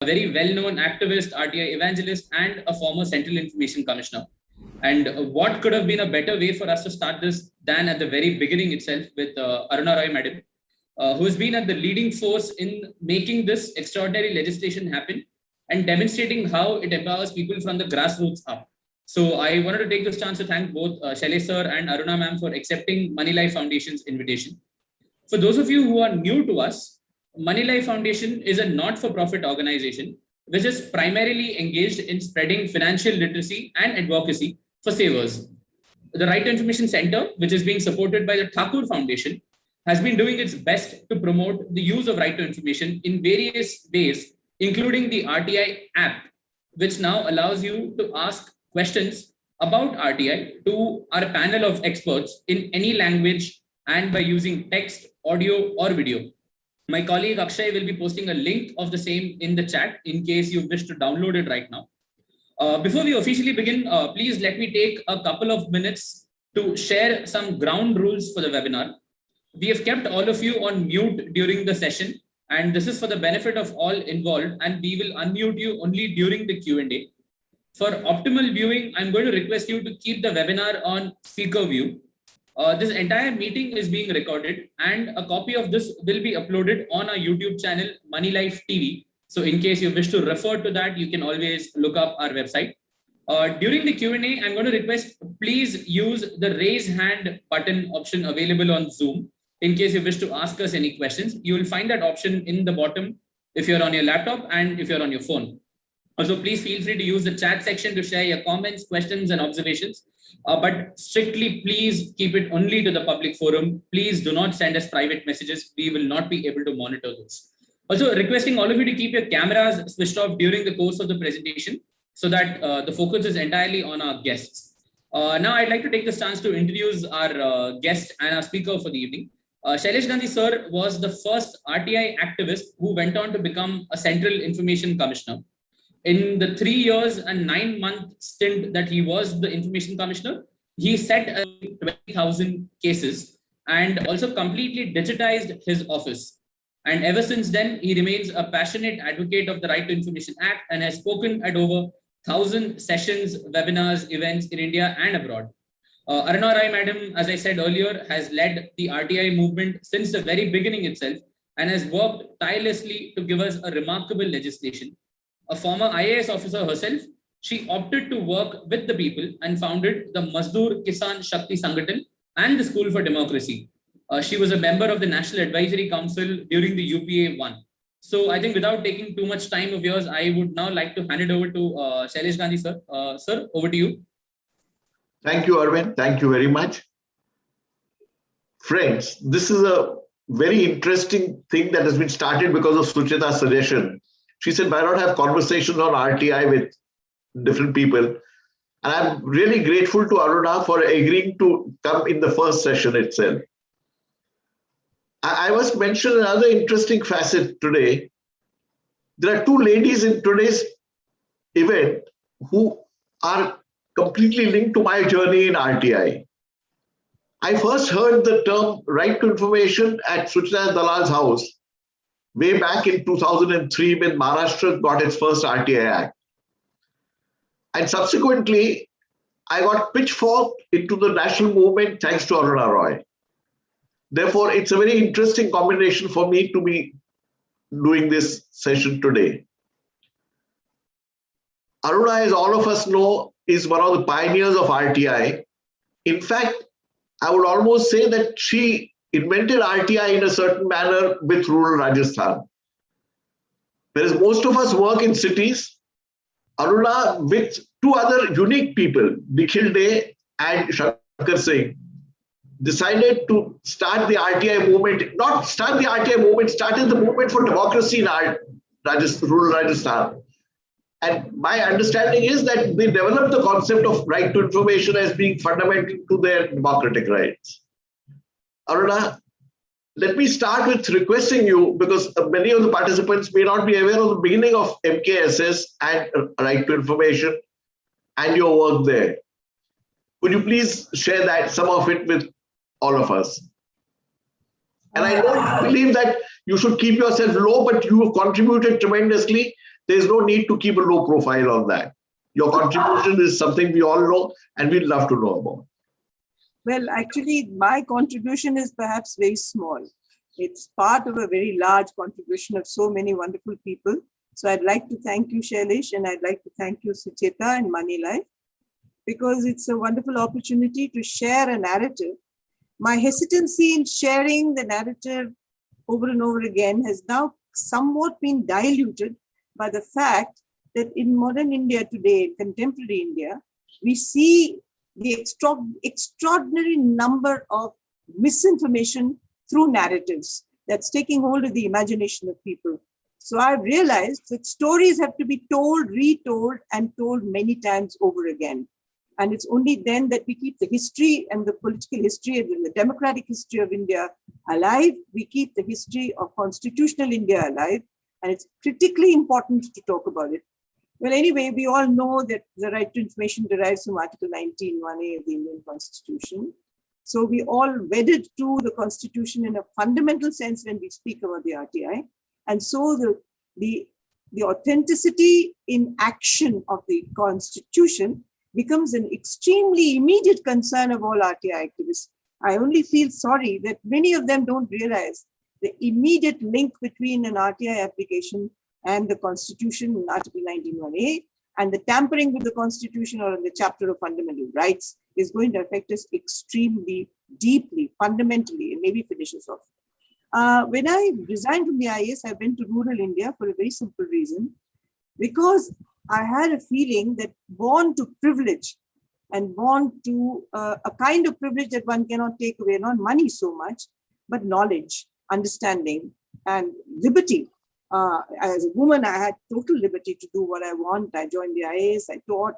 a very well-known activist, RTI evangelist, and a former Central Information Commissioner. And what could have been a better way for us to start this than at the very beginning itself with Aruna Roy Madam, who has been at the leading force in making this extraordinary legislation happen and demonstrating how it empowers people from the grassroots up. So I wanted to take this chance to thank both Shailesh sir and Aruna ma'am for accepting Moneylife Foundation's invitation. For those of you who are new to us, Moneylife Foundation is a not-for-profit organization which is primarily engaged in spreading financial literacy and advocacy for savers. The Right to Information Center, which is being supported by the Thakur Foundation, has been doing its best to promote the use of right to information in various ways, including the RTI Act, which now allows you to ask questions about RTI to our panel of experts in any language and by using text, audio, or video. My colleague Akshay will be posting a link of the same in the chat in case you wish to download it right now. Before we officially begin, please let me take a couple of minutes to share some ground rules for the webinar. We have kept all of you on mute during the session, and this is for the benefit of all involved, and we will unmute you only during the Q&A. For optimal viewing, I'm going to request you to keep the webinar on speaker view. This entire meeting is being recorded, and a copy of this will be uploaded on our YouTube channel, Moneylife TV. So in case you wish to refer to that, you can always look up our website. During the Q&A, I'm going to request, please use the raise hand button option available on Zoom. In case you wish to ask us any questions, you will find that option in the bottom if you're on your laptop and if you're on your phone. Also, please feel free to use the chat section to share your comments, questions, and observations. But strictly, please keep it only to the public forum. Please do not send us private messages. We will not be able to monitor those. Also, requesting all of you to keep your cameras switched off during the course of the presentation so that the focus is entirely on our guests. Now, I'd like to take this chance to introduce our guest and our speaker for the evening. Shailesh Gandhi sir was the first RTI activist who went on to become a Central Information Commissioner. In the 3 years and 9 month stint that he was the Information Commissioner, he set 20,000 cases and also completely digitized his office. And ever since then, he remains a passionate advocate of the Right to Information Act and has spoken at over 1,000 sessions, webinars, events in India and abroad. Aruna Roy Madam, as I said earlier, has led the RTI movement since the very beginning itself and has worked tirelessly to give us a remarkable legislation. A former IAS officer herself, she opted to work with the people and founded the Mazdoor Kisan Shakti Sangathan and the School for Democracy. She was a member of the National Advisory Council during the UPA 1. So I think without taking too much time of yours, I would now like to hand it over to Shailesh Gandhi sir. Sir, over to you. Thank you, Arvind. Thank you very much. Friends, this is a very interesting thing that has been started because of Suchita's suggestion. She said, why not have conversations on RTI with different people? And I'm really grateful to Aruna for agreeing to come in the first session itself. I must mention another interesting facet today. There are two ladies in today's event who are completely linked to my journey in RTI. I first heard the term right to information at Suchita Dalal's house way back in 2003 when Maharashtra got its first RTI Act. And subsequently, I got pitchforked into the national movement thanks to Aruna Roy. Therefore, it's a very interesting combination for me to be doing this session today. Aruna, as all of us know, is one of the pioneers of RTI. In fact, I would almost say that she invented RTI in a certain manner with rural Rajasthan. Whereas most of us work in cities, Aruna, with two other unique people, Nikhil Dey and Shankar Singh, decided to start the RTI movement, not start the RTI movement, started the movement for democracy in rural Rajasthan. And my understanding is that they developed the concept of right to information as being fundamental to their democratic rights. Aruna, let me start with requesting you, because many of the participants may not be aware of the beginning of MKSS and right to information and your work there. Would you please share that, some of it, with all of us? And I don't believe that you should keep yourself low, but you have contributed tremendously. there's no need to keep a low profile on that. Your contribution is something we all know and we'd love to know about. Well, actually, my contribution is perhaps very small. It's part of a very large contribution of so many wonderful people. So I'd like to thank you, Shailesh, and I'd like to thank you, Sucheta and Moneylife, because it's a wonderful opportunity to share a narrative. My hesitancy in sharing the narrative over and over again has now somewhat been diluted by the fact that in modern India today, contemporary India, we see the extraordinary number of misinformation through narratives that's taking hold of the imagination of people. So I've realized that stories have to be told, retold, and told many times over again. And it's only then that we keep the history and the political history and the democratic history of India alive. We keep the history of constitutional India alive. And it's critically important to talk about it. Well, anyway, we all know that the right to information derives from Article 19(1)(a) of the Indian Constitution. So we all wedded to the Constitution in a fundamental sense when we speak about the RTI. And so the authenticity in action of the Constitution becomes an extremely immediate concern of all RTI activists. I only feel sorry that many of them don't realize the immediate link between an RTI application and the Constitution in Article 19(1)(a), and the tampering with the Constitution or in the chapter of fundamental rights is going to affect us extremely deeply, fundamentally, and maybe finish us off. When I resigned from the IAS, I went to rural India for a very simple reason, because I had a feeling that born to privilege and born to a kind of privilege that one cannot take away, not money so much, but knowledge, understanding, and liberty. As a woman, I had total liberty to do what I want. I joined the IAS, I taught,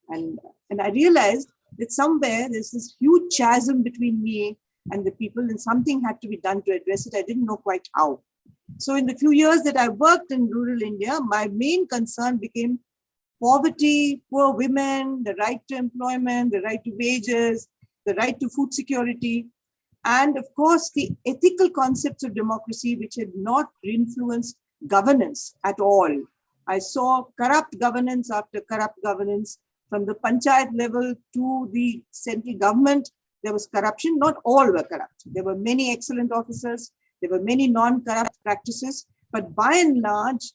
and I realized that somewhere there's this huge chasm between me and the people, and something had to be done to address it. I didn't know quite how. So in the few years that I worked in rural India, my main concern became poverty, poor women, the right to employment, the right to wages, the right to food security, and of course, the ethical concepts of democracy, which had not influenced governance at all. I saw corrupt governance after corrupt governance, from the panchayat level to the central government. There was corruption. Not all were corrupt. There were many excellent officers. There were many non-corrupt practices. But by and large,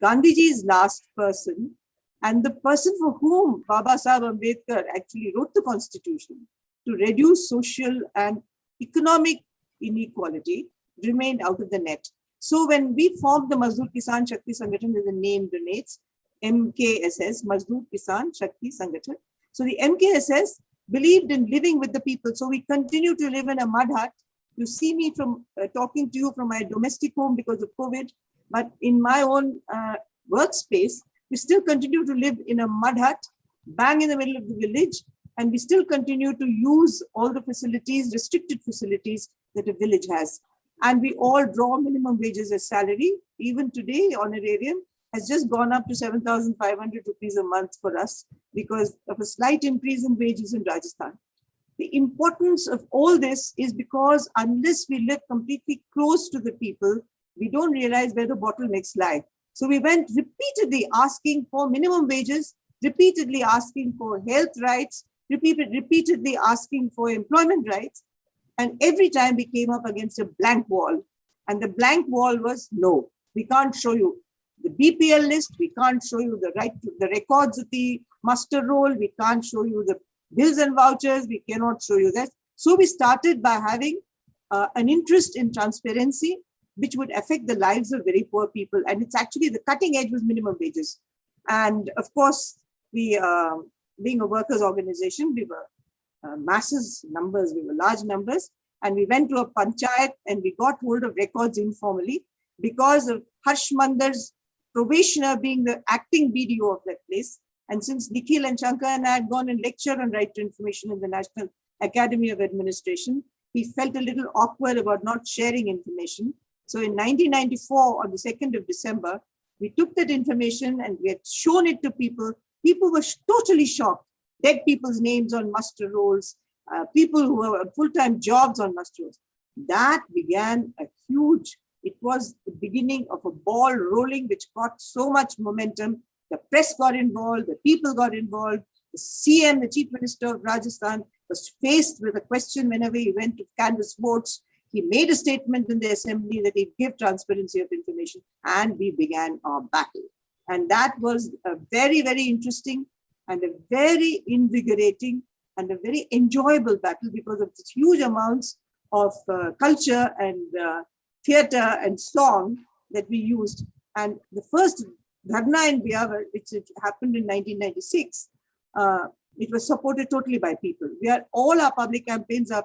Gandhiji's last person, and the person for whom Baba Sahib Ambedkar actually wrote the Constitution to reduce social and economic inequality, remained out of the net. So when we formed the Mazdoor Kisan Shakti Sangathan, as the name donates, MKSS, Mazdoor Kisan Shakti Sangathan. So the MKSS believed in living with the people. So we continue to live in a mud hut. You see me from talking to you from my domestic home because of COVID, but in my own workspace, we still continue to live in a mud hut, bang in the middle of the village, and we still continue to use all the facilities, restricted facilities that a village has. And we all draw minimum wages as salary. Even today, honorarium has just gone up to 7,500 rupees a month for us because of a slight increase in wages in Rajasthan. The importance of all this is because unless we live completely close to the people, we don't realize where the bottlenecks lie. So we went repeatedly asking for minimum wages, repeatedly asking for health rights, repeatedly asking for employment rights. And every time we came up against a blank wall. And the blank wall was, no, we can't show you the BPL list. We can't show you the right to the records of the muster roll. We can't show you the bills and vouchers. We cannot show you that. So we started by having an interest in transparency, which would affect the lives of very poor people. And it's actually the cutting edge was minimum wages. And of course, we, being a workers' organization, we were masses numbers, we were large numbers. And we went to a panchayat and we got hold of records informally because of Harsh Mandar's probationer being the acting BDO of that place. And since Nikhil and Shankar and I had gone and lectured on right to information in the National Academy of Administration, he felt a little awkward about not sharing information. So in 1994, on the 2nd of December, we took that information and we had shown it to people. People were totally shocked. Dead people's names on muster rolls, people who were full-time jobs on muster rolls. That began a huge It was the beginning of a ball rolling which got so much momentum. The press got involved, the people got involved. The CM, the Chief Minister of Rajasthan, was faced with a question whenever he went to canvass votes. He made a statement in the assembly that he'd give transparency of information, and we began our battle. And that was a very, very interesting and a very invigorating and a very enjoyable battle because of the huge amounts of culture and theatre and song that we used. And the first Dharna in Biawar, which happened in 1996, it was supported totally by people. All our public campaigns are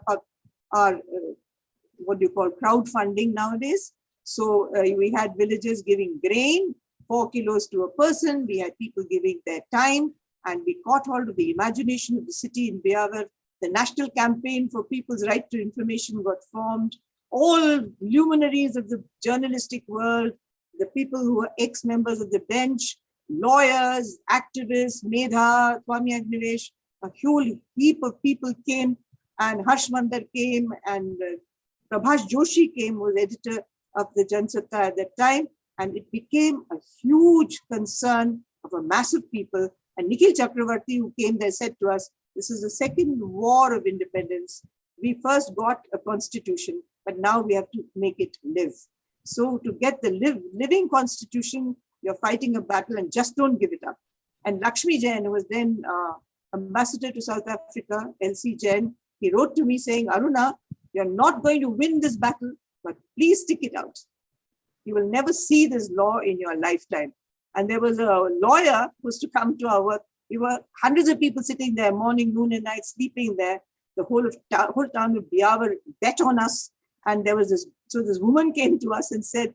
what you call crowdfunding nowadays. So we had villagers giving grain, 4 kilos to a person. We had people giving their time, and we caught hold of the imagination of the city in Biawar. The national campaign for people's right to information got formed. All luminaries of the journalistic world, the people who were ex-members of the bench, lawyers, activists, Medha, Swami Agnivesh, a whole heap of people came, and Harsh Mandar came, and Prabhash Joshi came, who was editor of the Jansuchna at that time, and it became a huge concern of a massive people. And Nikhil Chakravarti, who came there, said to us, this is the second war of independence. We first got a constitution, but now we have to make it live. So to get the living constitution, you're fighting a battle, and just don't give it up. And Lakshmi Jain, who was then ambassador to South Africa, LC Jain, he wrote to me saying, Aruna, you're not going to win this battle, but please stick it out. You will never see this law in your lifetime. And there was a lawyer who was to come to our work. We were hundreds of people sitting there, morning, noon, and night, sleeping there. The whole town of Biawar bet on us. And there was this woman came to us and said,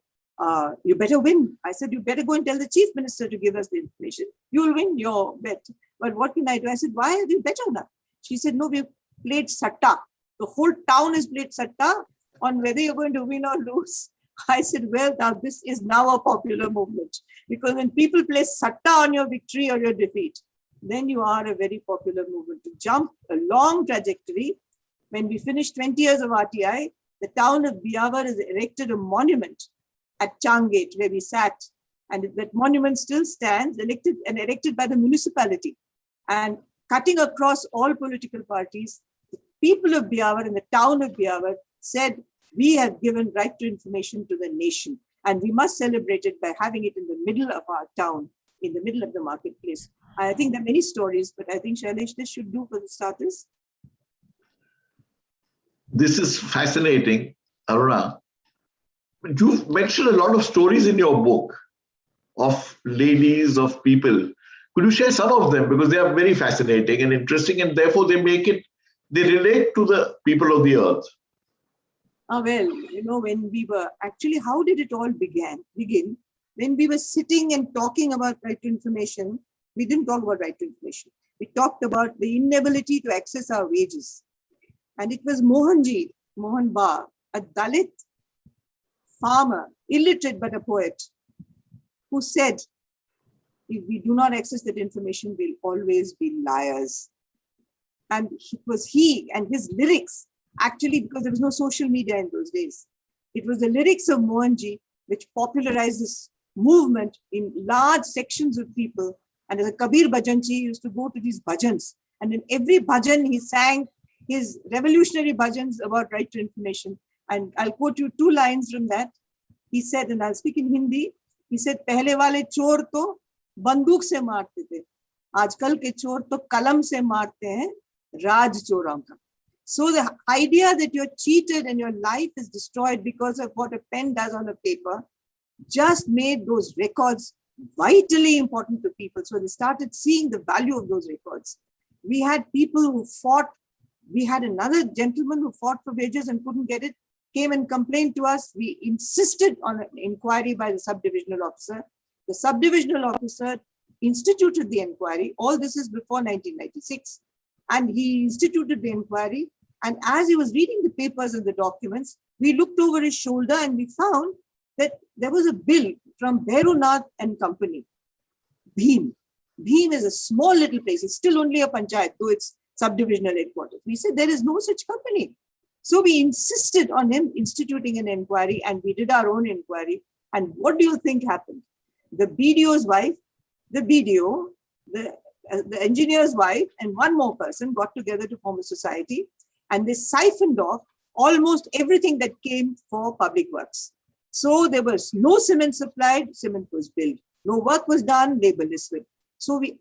you better win. I said, you better go and tell the chief minister to give us the information. You'll win your bet. But what can I do? I said, why have you bet on her? She said, no, we've played satta. The whole town has played satta on whether you're going to win or lose. I said, well, now this is now a popular movement. Because when people play satta on your victory or your defeat, then you are a very popular movement. To jump a long trajectory, when we finished 20 years of RTI, the town of Biawar has erected a monument at Changate, where we sat. And that monument still stands, erected by the municipality. And cutting across all political parties, the people of Biawar and the town of Biawar said, we have given right to information to the nation. And we must celebrate it by having it in the middle of our town, in the middle of the marketplace. I think there are many stories, but I think, Shailesh, this should do for the starters. This is fascinating, Aruna. You've mentioned a lot of stories in your book of ladies, of people. Could you share some of them? Because they are very fascinating and interesting, and therefore they relate to the people of the earth. Well, when we were actually, how did it all begin? When we were sitting and talking about right to information, we didn't talk about right to information. We talked about the inability to access our wages. And it was Mohan Ba, a Dalit farmer, illiterate but a poet, who said, if we do not access that information, we'll always be liars. And it was he and his lyrics, actually, because there was no social media in those days. It was the lyrics of Mohanji which popularized this movement in large sections of people. And as a Kabir Bhajanchi, he used to go to these bhajans. And in every bhajan, he sang his revolutionary bhajans about right to information. And I'll quote you 2 lines from that. He said, and I'll speak in Hindi, he said, "Pehle wale chor to banduk se marte the. Aajkal ke chor to kalam se marte hain, raj choron ka." So the idea that you're cheated and your life is destroyed because of what a pen does on a paper just made those records vitally important to people. So they started seeing the value of those records. We had people who fought. We had another gentleman who fought for wages and couldn't get it, came and complained to us. We insisted on an inquiry by the subdivisional officer. The subdivisional officer instituted the inquiry. All this is before 1996. And he instituted the inquiry. And as he was reading the papers and the documents, we looked over his shoulder and we found that there was a bill from Bhairunath and Company, Bhim. Bhim is a small little place. It's still only a panchayat, though it's subdivisional headquarters. We said there is no such company. So we insisted on him instituting an inquiry, and we did our own inquiry. And what do you think happened? The BDO's wife, the BDO, the engineer's wife, and one more person got together to form a society, and they siphoned off almost everything that came for public works. So there was no cement supplied, cement was built. No work was done, labor listed. So we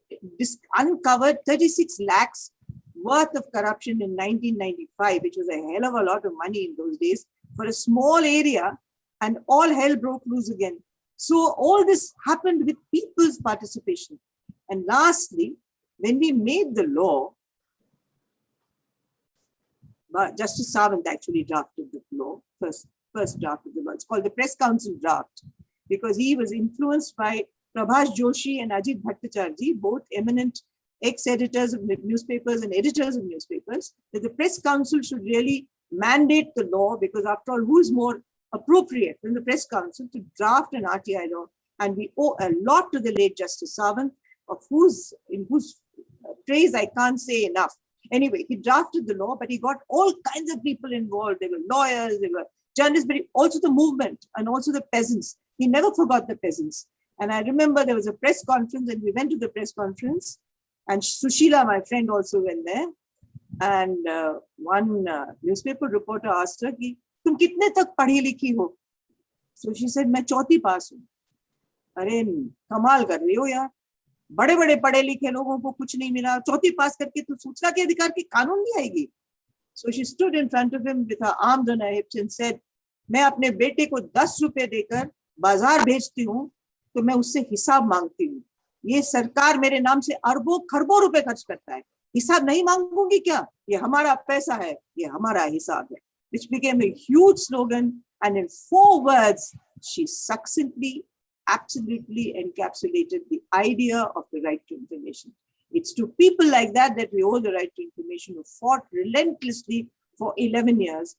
uncovered 36 lakhs worth of corruption in 1995, which was a hell of a lot of money in those days for a small area, and all hell broke loose again. So all this happened with people's participation. And lastly, when we made the law, Justice Sawant actually drafted the law, first draft of the law. It's called the Press Council draft, because he was influenced by Prabhas Joshi and Ajit Bhattacharjee, both eminent ex-editors of newspapers and editors of newspapers, that the Press Council should really mandate the law, because after all, who's more appropriate than the Press Council to draft an RTI law? And we owe a lot to the late Justice Sawant, in whose praise I can't say enough. Anyway, he drafted the law, but he got all kinds of people involved. There were lawyers, there were journalists, but also the movement and also the peasants. He never forgot the peasants. And I remember there was a press conference, and we went to the press conference, and Sushila, my friend, also went there. And one newspaper reporter asked her, "Tum kitne tak padhi likhi ho?" So she said, "मैं चौथी पास हूँ." अरे कमाल कर रही हो यार, बड़े बड़े पढ़े लिखे लोगों को कुछ नहीं मिला, चौथी पास करके तो सूचना के अधिकार की कानून नहीं आएगी. So she stood in front of him with her arms on her hips and said, मैं अपने बेटे को 10 रुपए देकर बाजार भेजती हूँ, तो मैं उससे हिसाब मांगती हूँ. ये सरकार मेरे नाम से अरबों खरबों रुपए खर्च करता है, हिसाब नहीं मांगूंगी क्या? ये हमारा पैसा है, ये हमारा हिसाब है. Which became a huge slogan, and in 4 words, she succinctly, absolutely encapsulated the idea of the right to information. It's to people like that that we owe the right to information, who fought relentlessly for 11 years.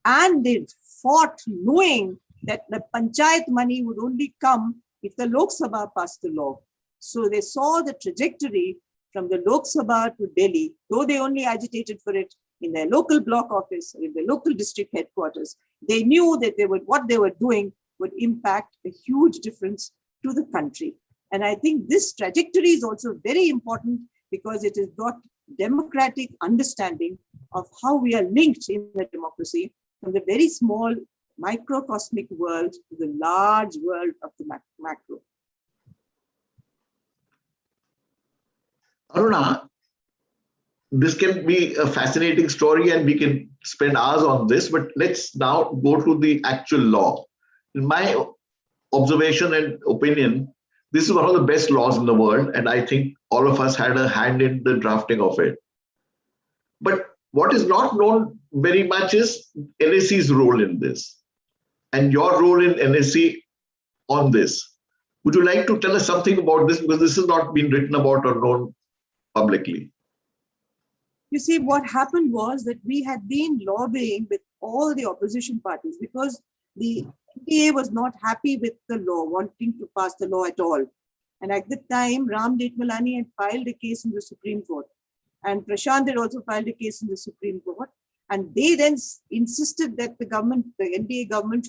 And they fought knowing that the panchayat money would only come if the Lok Sabha passed the law. So they saw the trajectory from the Lok Sabha to Delhi, though they only agitated for it in their local block office or in the local district headquarters. They knew that what they were doing would impact a huge difference to the country. And I think this trajectory is also very important, because it has brought democratic understanding of how we are linked in a democracy, from the very small microcosmic world to the large world of the macro. Aruna, this can be a fascinating story and we can spend hours on this, but let's now go to the actual law. In my observation and opinion, this is one of the best laws in the world, and I think all of us had a hand in the drafting of it. But what is not known very much is NSC's role in this, and your role in NSC on this. Would you like to tell us something about this? Because this has not been written about or known publicly. You see, what happened was that we had been lobbying with all the opposition parties, because the NDA was not happy with the law, wanting to pass the law at all. And at the time, Ram Jethmalani had filed a case in the Supreme Court, and Prashant had also filed a case in the Supreme Court. And they then insisted that the government, the NDA government,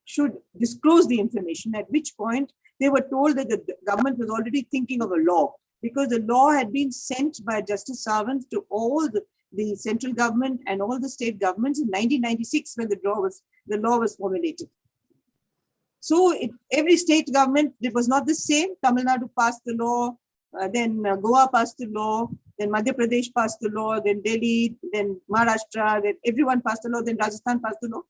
should disclose the information, at which point they were told that the government was already thinking of a law, because the law had been sent by Justice Sawant to all the central government and all the state governments in 1996, when the law was formulated. So every state government, it was not the same. Tamil Nadu passed the law, then Goa passed the law, then Madhya Pradesh passed the law, then Delhi, then Maharashtra, then everyone passed the law, then Rajasthan passed the law.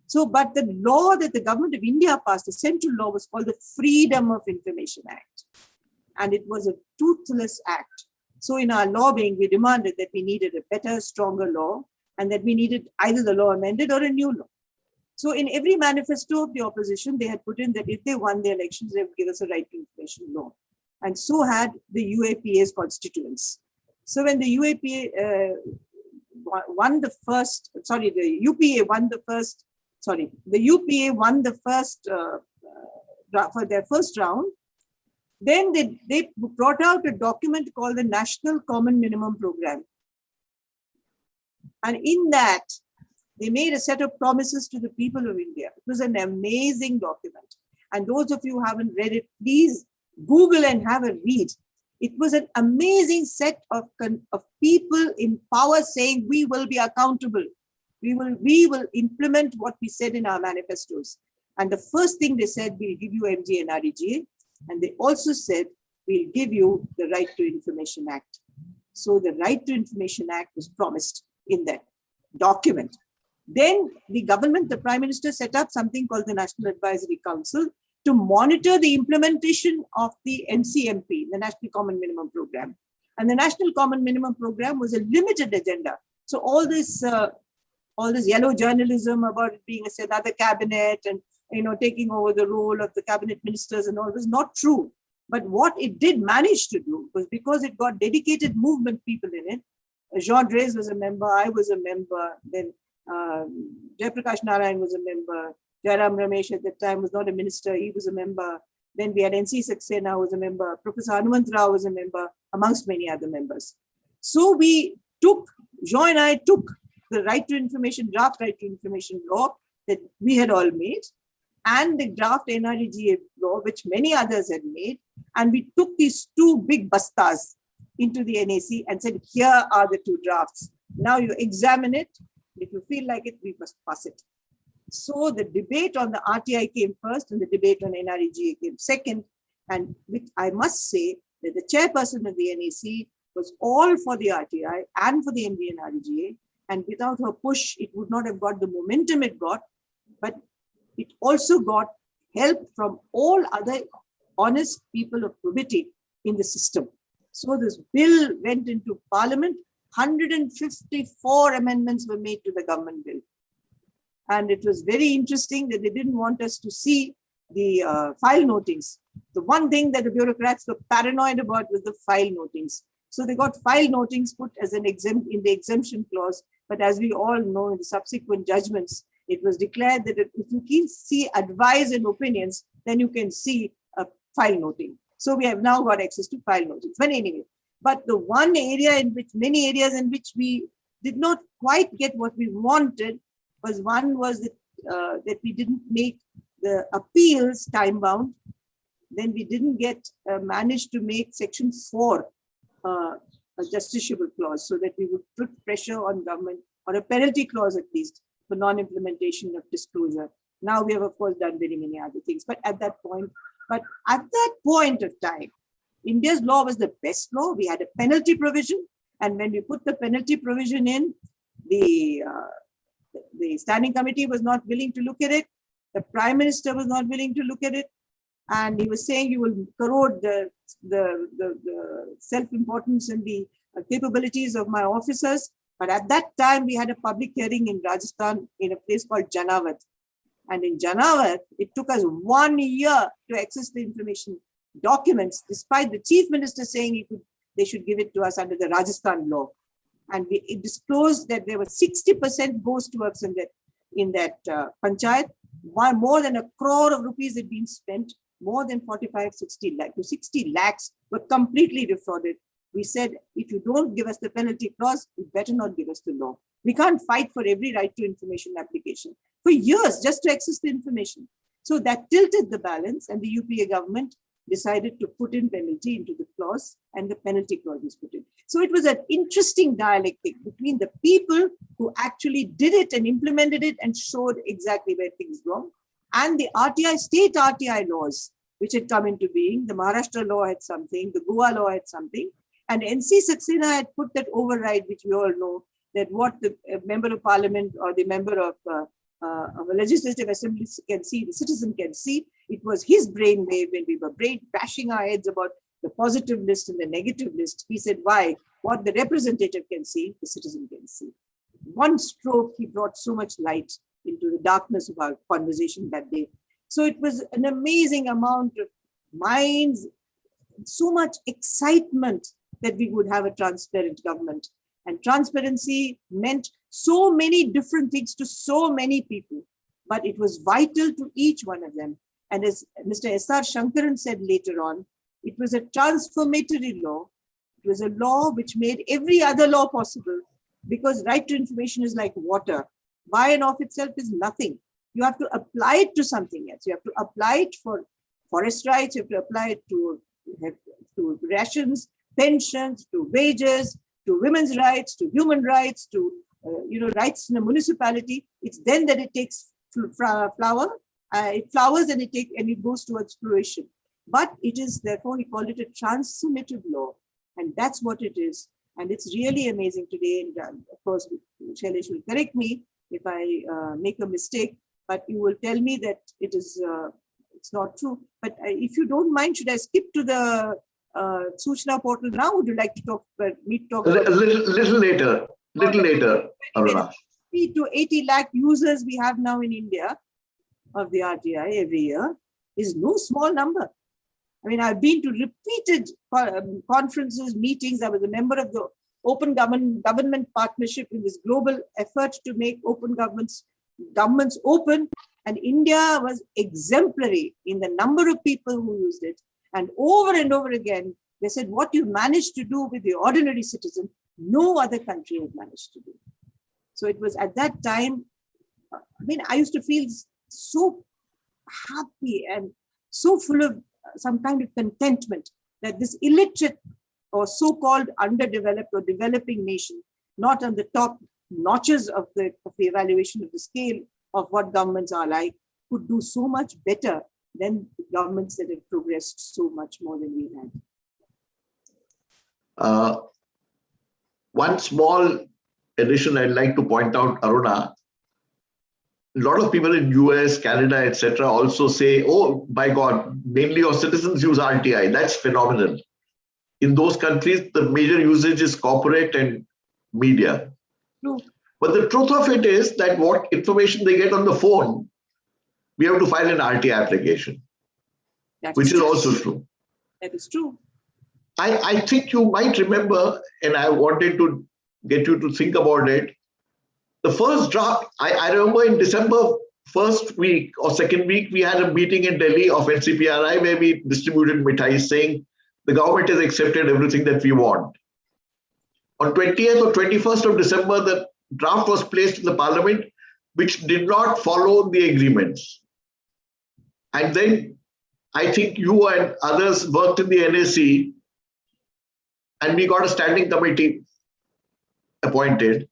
So, but the law that the government of India passed, the central law, was called the Freedom of Information Act. And it was a toothless act. So in our lobbying, we demanded that we needed a better, stronger law, and that we needed either the law amended or a new law. So in every manifesto of the opposition, they had put in that if they won the elections, they would give us a right to information law. And so had the UAPA's constituents. So when the UAPA won the first, the UPA won the first, the UPA won the first, for their first round, then they brought out a document called the National Common Minimum Program. And in that, They made a set of promises to the people of India. It was an amazing document. And those of you who haven't read it, please Google and have a read. It was an amazing set of people in power saying, we will be accountable. We will implement what we said in our manifestos. And the first thing they said, we'll give you MG and REGA. And they also said, we'll give you the Right to Information Act. So the Right to Information Act was promised in that document. Then the government, the Prime Minister set up something called the National Advisory Council to monitor the implementation of the NCMP, the National Common Minimum Program. And the National Common Minimum Program was a limited agenda. So all this yellow journalism about it being another cabinet and taking over the role of the cabinet ministers and all was not true. But what it did manage to do was, because it got dedicated movement people in it, Jean Drèze was a member, I was a member, then Jayaprakash Narayan was a member, Jairam Ramesh at that time was not a minister, he was a member. Then we had NC Saxena was a member, Professor Hanumanth Rao was a member, amongst many other members. So Jean and I took the Right to Information, draft Right to Information law that we had all made, and the draft NREGA law, which many others had made, and we took these two big bastas into the NAC and said, here are the two drafts. Now you examine it. If you feel like it, we must pass it. So the debate on the RTI came first and the debate on NREGA came second. And which I must say that the chairperson of the NAC was all for the RTI and for the MB and RTI. And without her push, it would not have got the momentum it got. But it also got help from all other honest people of probity in the system. So this bill went into Parliament. 154 amendments were made to the government bill. And it was very interesting that they didn't want us to see the file notings. The one thing that the bureaucrats were paranoid about was the file notings. So they got file notings put as an in the exemption clause. But as we all know, in the subsequent judgments, it was declared that if you can see advice and opinions, then you can see a file noting. So we have now got access to file notings. But anyway, but the one area in which, many areas in which we did not quite get what we wanted was that we didn't make the appeals time bound. Then we didn't manage to make section 4 a justiciable clause, so that we would put pressure on government, or a penalty clause at least, for non-implementation of disclosure. Now we have, of course, done very many other things. But at that point of time, India's law was the best law. We had a penalty provision. And when we put the penalty provision in, the standing committee was not willing to look at it. The Prime Minister was not willing to look at it. And he was saying you will corrode the self-importance and the capabilities of my officers. But at that time, we had a public hearing in Rajasthan in a place called Janavat. And in Janavat, it took us 1 year to access the information documents, despite the Chief Minister saying they should give it to us under the Rajasthan law. And it disclosed that there was 60% ghost works in that panchayat. More than 1 crore of rupees had been spent. More than 60 lakhs were completely defrauded. We said, if you don't give us the penalty clause, you better not give us the law. We can't fight for every right to information application for years just to access the information. So that tilted the balance, and the UPA government decided to put in penalty into the clause, and the penalty clause was put in. So it was an interesting dialectic between the people who actually did it and implemented it and showed exactly where things wrong, and the state RTI laws, which had come into being. The Maharashtra law had something, the Goa law had something, and NC Saxena had put that override, which we all know, that what the member of parliament or the member of a legislative assembly can see, the citizen can see. It was his brainwave when we were bashing our heads about the positive list and the negative list. He said, why? What the representative can see, the citizen can see. One stroke, he brought so much light into the darkness of our conversation that day. So it was an amazing amount of minds, so much excitement that we would have a transparent government. And transparency meant so many different things to so many people, but it was vital to each one of them. And as Mr. S.R. Shankaran said later on, it was a transformatory law. It was a law which made every other law possible, because right to information is like water. by and of itself is nothing. You have to apply it to something else. You have to apply it for forest rights. You have to apply it to rations, pensions, to wages, to women's rights, to human rights, to rights in a municipality. It's then that it takes flower. It flowers and it goes towards fruition. But it is, therefore, he called it a transformative law, and that's what it is. And it's really amazing today. And of course, Shailesh will correct me if I make a mistake, but you will tell me that it is it's not true. But if you don't mind, should I skip to the Jansuchna portal now? Would you like to talk? A little later, Aruna. 50 to 80 lakh users we have now in India of the RTI every year is no small number. I mean, I've been to repeated conferences, meetings. I was a member of the Open Government Partnership in this global effort to make open governments open. And India was exemplary in the number of people who used it. And over again, they said, what you managed to do with the ordinary citizen, no other country has managed to do. So it was at that time, I mean, I used to feel so happy and so full of some kind of contentment that this illiterate or so-called underdeveloped or developing nation, not on the top notches of the evaluation of the scale of what governments are like, could do so much better than governments that have progressed so much more than we had. One small addition I'd like to point out, Aruna. A lot of people in US, Canada, etc. also say, oh, by God, mainly your citizens use RTI. That's phenomenal. In those countries, the major usage is corporate and media. True. But the truth of it is that what information they get on the phone, we have to file an RTI application, which is also true. That is true. I think you might remember, and I wanted to get you to think about it. The first draft, I remember in December first week or second week, we had a meeting in Delhi of NCPRI where we distributed mithais saying the government has accepted everything that we want. On 20th or 21st of December, the draft was placed in the parliament, which did not follow the agreements. And then I think you and others worked in the NAC, and we got a standing committee appointed,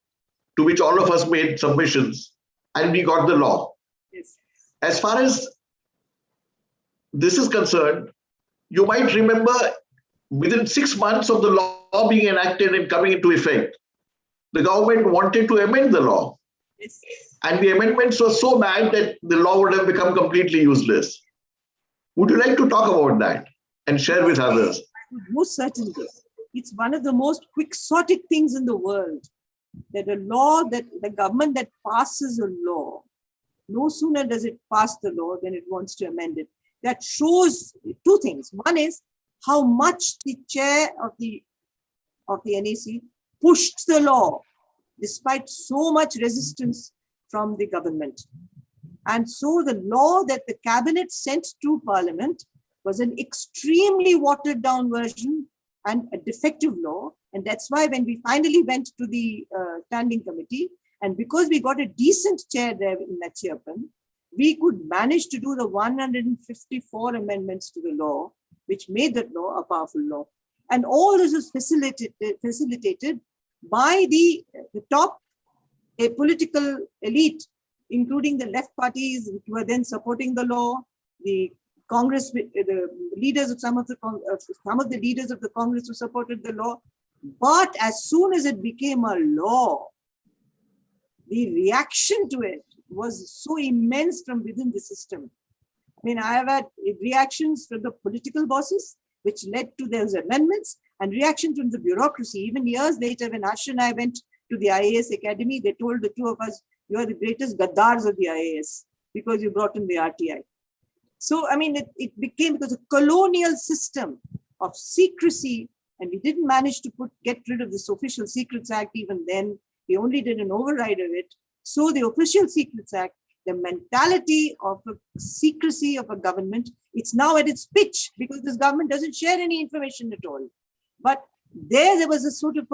to which all of us made submissions, and we got the law. Yes. As far as this is concerned, you might remember within 6 months of the law being enacted and coming into effect, the government wanted to amend the law. Yes. And the amendments were so bad that the law would have become completely useless. Would you like to talk about that and share with others? Most certainly. It's one of the most quixotic things in the world, that a law, that the government that passes a law, no sooner does it pass the law than it wants to amend it. That shows two things. One is how much the chair of the NAC pushed the law despite so much resistance from the government. And so the law that the cabinet sent to Parliament was an extremely watered down version and a defective law. And that's why when we finally went to the standing committee, and because we got a decent chair there in Nachiappan, we could manage to do the 154 amendments to the law, which made that law a powerful law. And all this was facilitated by the top political elite, including the left parties, which were then supporting the law, the Congress, the leaders of some of the leaders of the Congress who supported the law. But as soon as it became a law, the reaction to it was so immense from within the system. I mean, I have had reactions from the political bosses, which led to those amendments, and reaction from the bureaucracy. Even years later, when Harsh and I went to the IAS Academy, they told the two of us, you are the greatest gaddars of the IAS because you brought in the RTI. So, I mean, it became, because a colonial system of secrecy, and we didn't manage to get rid of this Official Secrets Act even then. We only did an override of it. So the Official Secrets Act, the mentality of a secrecy of a government, it's now at its pitch because this government doesn't share any information at all. But there was a sort of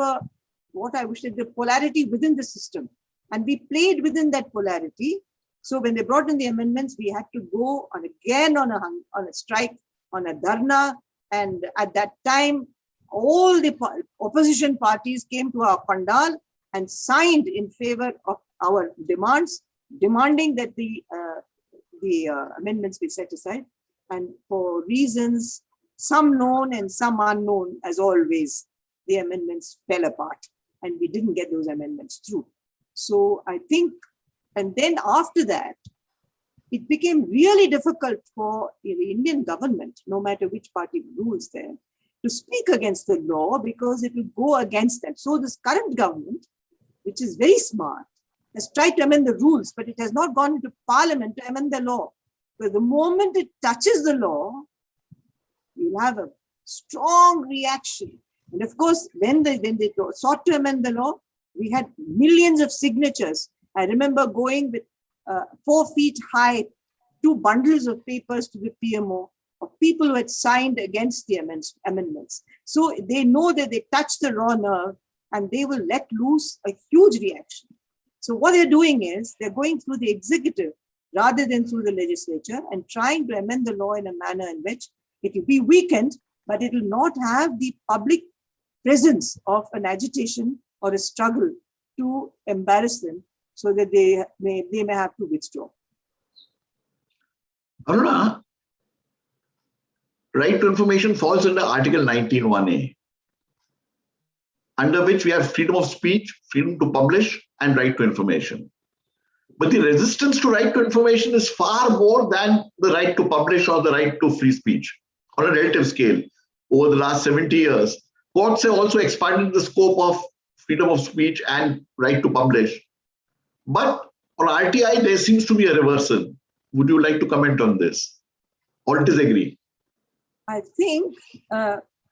what I would say, the polarity within the system. And we played within that polarity. So when they brought in the amendments, we had to go on a strike, on a dharna. And at that time, all the opposition parties came to our pandal and signed in favor of our demands, demanding that the amendments be set aside. And for reasons, some known and some unknown, as always, the amendments fell apart and we didn't get those amendments through. So I think, and then after that, it became really difficult for the Indian government, no matter which party rules there, to speak against the law because it will go against them. So this current government, which is very smart, has tried to amend the rules, but it has not gone into parliament to amend the law. But the moment it touches the law, you'll have a strong reaction. And of course, when they sought to amend the law, we had millions of signatures. I remember going with 4 feet high, 2 bundles of papers to the PMO of people who had signed against the amendments. So they know that they touched the raw nerve and they will let loose a huge reaction. So what they're doing is they're going through the executive rather than through the legislature and trying to amend the law in a manner in which it will be weakened, but it will not have the public presence of an agitation or a struggle to embarrass them so that they may have to withdraw. Aruna, right to information falls under Article 19(1)(a), under which we have freedom of speech, freedom to publish, and right to information. But the resistance to right to information is far more than the right to publish or the right to free speech on a relative scale. Over the last 70 years, courts have also expanded the scope of freedom of speech and right to publish. But on RTI, there seems to be a reversal. Would you like to comment on this or disagree? I think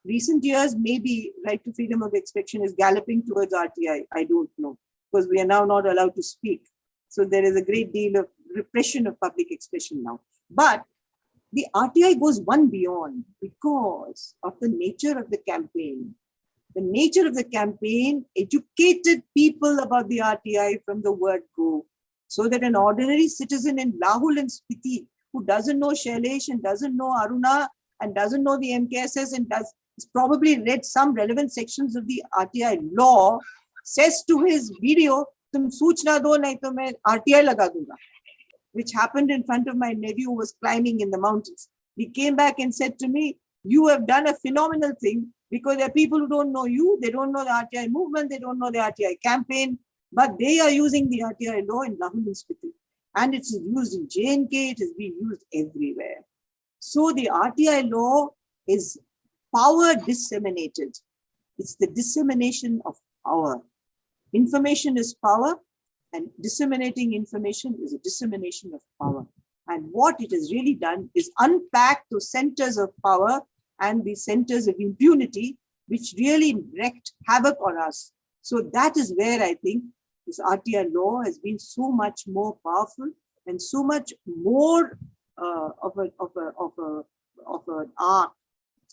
recent years, maybe right to freedom of expression is galloping towards RTI. I don't know, because we are now not allowed to speak. So there is a great deal of repression of public expression now. But the RTI goes one beyond because of the nature of the campaign. The nature of the campaign educated people about the RTI from the word go, so that an ordinary citizen in Lahul and Spiti who doesn't know Shailesh and doesn't know Aruna and doesn't know the MKSS and has probably read some relevant sections of the RTI law says to his video, "Tum सूचना दो नहीं तो मैं RTI लगा दूंगा," which happened in front of my nephew who was climbing in the mountains. He came back and said to me, "You have done a phenomenal thing, because there are people who don't know you, they don't know the RTI movement, they don't know the RTI campaign, but they are using the RTI law in Lahul and Spiti. And it's used in J&K, it is being used everywhere." So the RTI law is power disseminated. It's the dissemination of power. Information is power, and disseminating information is a dissemination of power. And what it has really done is unpack those centers of power and the centers of impunity, which really wreaked havoc on us. So that is where I think this RTI law has been so much more powerful and so much more of an arc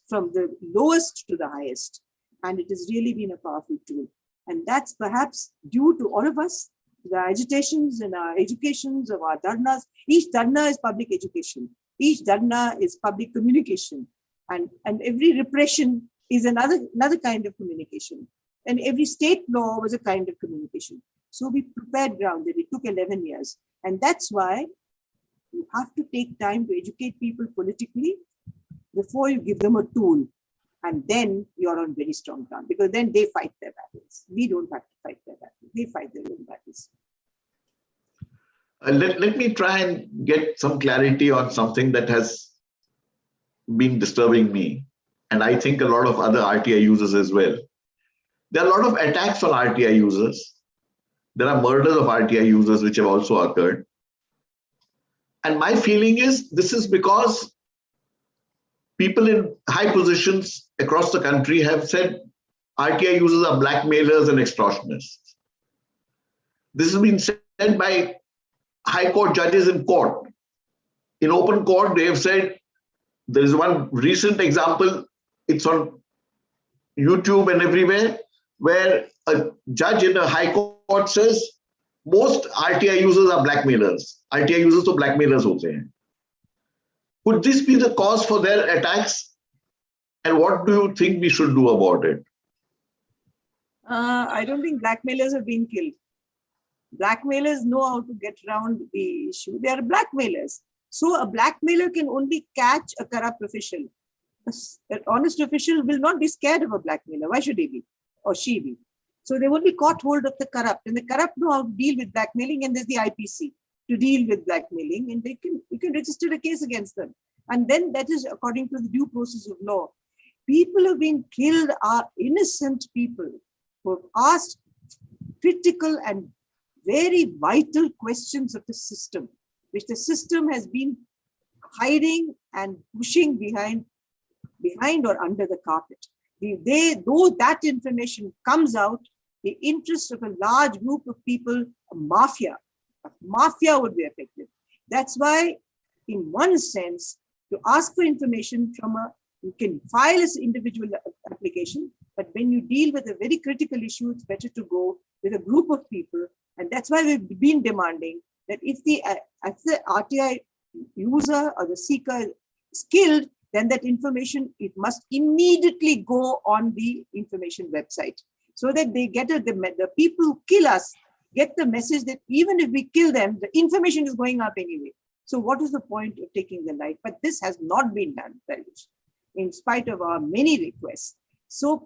from the lowest to the highest. And it has really been a powerful tool. And that's perhaps due to all of us, the agitations and our educations of our dharnas. Each dharna is public education. Each dharna is public communication. And every repression is another kind of communication. And every state law was a kind of communication. So we prepared ground, and it took 11 years. And that's why you have to take time to educate people politically before you give them a tool. And then you're on very strong ground, because then they fight their battles. We don't have to fight their battles. They fight their own battles. Let me try and get some clarity on something that has been disturbing me, and I think a lot of other RTI users as well. There are a lot of attacks on RTI users. There are murders of RTI users which have also occurred. And my feeling is this is because people in high positions across the country have said RTI users are blackmailers and extortionists. This has been said by high court judges in court. In open court, they have said, there is one recent example, it's on YouTube and everywhere, where a judge in a high court says most RTI users are blackmailers. RTI users तो blackmailers होते हैं. Could this be the cause for their attacks? And what do you think we should do about it? I don't think blackmailers have been killed. Blackmailers know how to get around the issue. They are blackmailers. So a blackmailer can only catch a corrupt official. An honest official will not be scared of a blackmailer. Why should he be? Or she be? So they've only caught hold of the corrupt. And the corrupt know how to deal with blackmailing, and there's the IPC to deal with blackmailing, and you can register a case against them. And then that is according to the due process of law. People who have been killed are innocent people who have asked critical and very vital questions of the system, which the system has been hiding and pushing behind or under the carpet. Though that information comes out, the interest of a large group of people, a mafia would be affected. That's why, in one sense, to ask for information you can file as individual application, but when you deal with a very critical issue, it's better to go with a group of people. And that's why we've been demanding that if the RTI user or the seeker is killed, then that information, it must immediately go on the information website, so that they get the people who kill us get the message that even if we kill them, the information is going up anyway. So what is the point of taking the life? But this has not been done, Shailesh, in spite of our many requests. So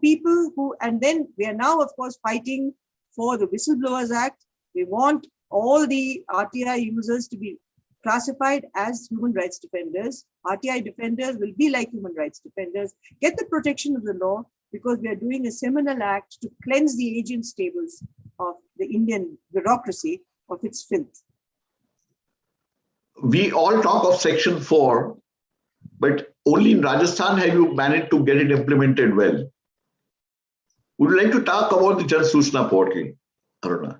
and then we are now, of course, fighting for the Whistleblowers Act. We want all the RTI users to be classified as human rights defenders. RTI defenders will be like human rights defenders, get the protection of the law, because we are doing a seminal act to cleanse the agents' tables of the Indian bureaucracy of its filth. We all talk of Section 4, but only in Rajasthan have you managed to get it implemented well. Would you like to talk about the Jansuchna portal, Aruna?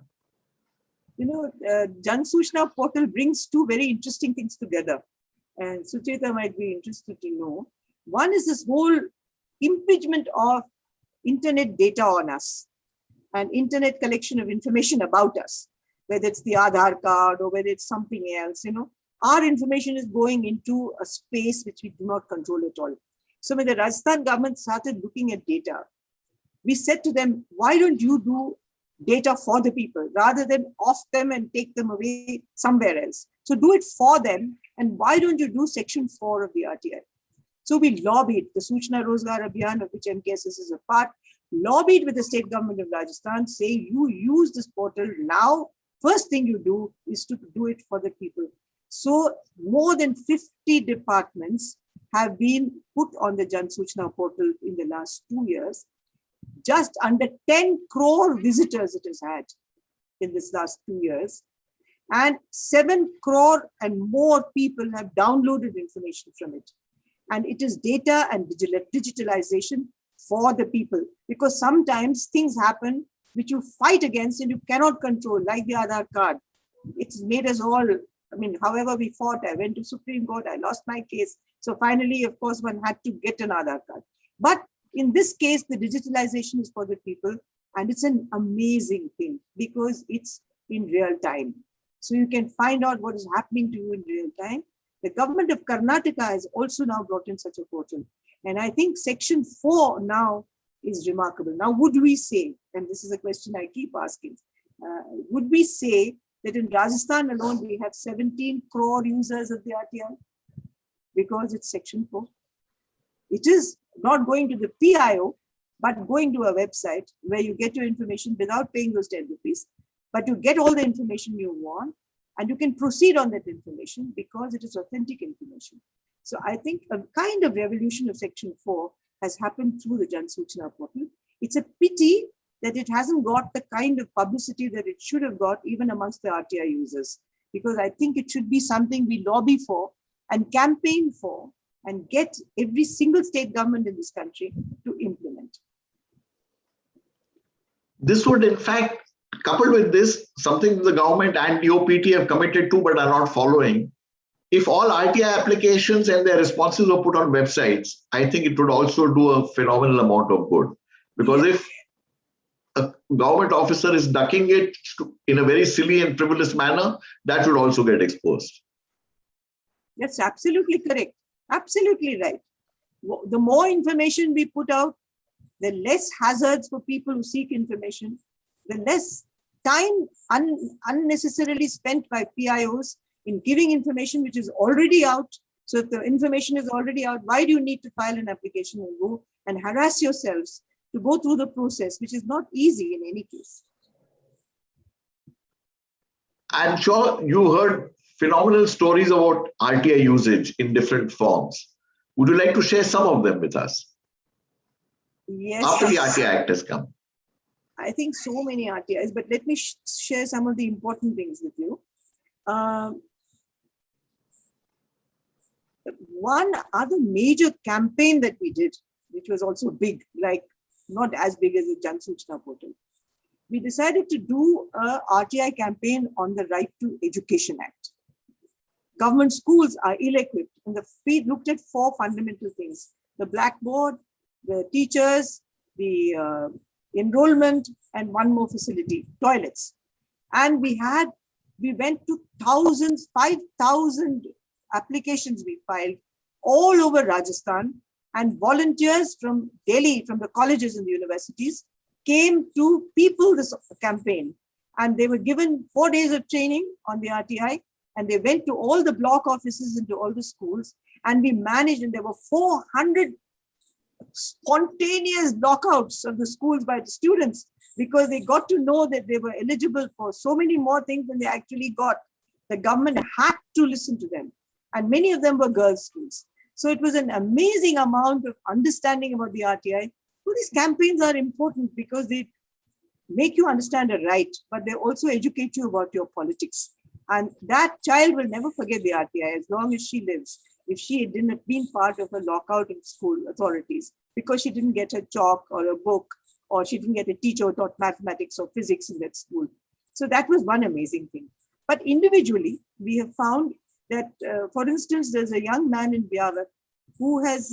Jansuchna portal brings two very interesting things together, and Sucheta might be interested to know. One is this whole impingement of internet data on us and internet collection of information about us, whether it's the Aadhaar card or whether it's something else. Our information is going into a space which we do not control at all. So when the Rajasthan government started looking at data, we said to them, why don't you do data for the people rather than off them and take them away somewhere else? So do it for them. And why don't you do Section 4 of the RTI? So we lobbied, the Suchna Rozgar Abhiyan, of which MKSS is a part, lobbied with the state government of Rajasthan, saying you use this portal now. First thing you do is to do it for the people. So more than 50 departments have been put on the Jansuchna portal in the last 2 years. Just under 10 crore visitors it has had in this last 2 years. And 7 crore and more people have downloaded information from it. And it is data and digitalization for the people. Because sometimes things happen which you fight against and you cannot control, like the Aadhaar card. It's made us all, however we fought, I went to Supreme Court, I lost my case. So finally, of course, one had to get an Aadhaar card. But in this case, the digitalization is for the people, and it's an amazing thing because it's in real time. So you can find out what is happening to you in real time. The government of Karnataka has also now brought in such a portal. And I think Section 4 now is remarkable. Now, would we say, and this is a question I keep asking, would we say that in Rajasthan alone, we have 17 crore users of the RTI? Because it's Section 4. It is not going to the PIO, but going to a website where you get your information without paying those 10 rupees, but you get all the information you want, and you can proceed on that information because it is authentic information. So I think a kind of revolution of Section 4 has happened through the Jansuchna portal. It's a pity that it hasn't got the kind of publicity that it should have got even amongst the RTI users, because I think it should be something we lobby for and campaign for and get every single state government in this country to implement. This would, in fact, coupled with this, something the government and DOPT have committed to but are not following. If all RTI applications and their responses were put on websites, I think it would also do a phenomenal amount of good. Because if a government officer is ducking it in a very silly and frivolous manner, that would also get exposed. That's absolutely correct. Absolutely right. The more information we put out, the less hazards for people who seek information, the less time unnecessarily spent by PIOs in giving information which is already out. So if the information is already out, why do you need to file an application and go and harass yourselves to go through the process, which is not easy in any case? I'm sure you heard phenomenal stories about RTI usage in different forms. Would you like to share some of them with us? Yes. After the RTI Act has come. I think so many RTIs, but let me share some of the important things with you. One other major campaign that we did, which was also big, like not as big as the Jansuchna portal, we decided to do a RTI campaign on the Right to Education Act. Government schools are ill-equipped, and we looked at 4 fundamental things: the blackboard, the teachers, the enrollment, and one more facility, toilets. And we went to thousands, 5,000 applications we filed all over Rajasthan, and volunteers from Delhi, from the colleges and the universities, came to people this campaign. And they were given 4 days of training on the RTI, and they went to all the block offices and to all the schools, and we managed, and there were 400 spontaneous knockouts of the schools by the students, because they got to know that they were eligible for so many more things than they actually got. The government had to listen to them, and many of them were girls' schools. So it was an amazing amount of understanding about the RTI. So these campaigns are important because they make you understand a right, but they also educate you about your politics. And that child will never forget the RTI as long as she lives, if she didn't have been part of a lockout of school authorities because she didn't get a chalk or a book, or she didn't get a teacher who taught mathematics or physics in that school. So that was one amazing thing. But individually, we have found that, for instance, there's a young man in Biawat who has,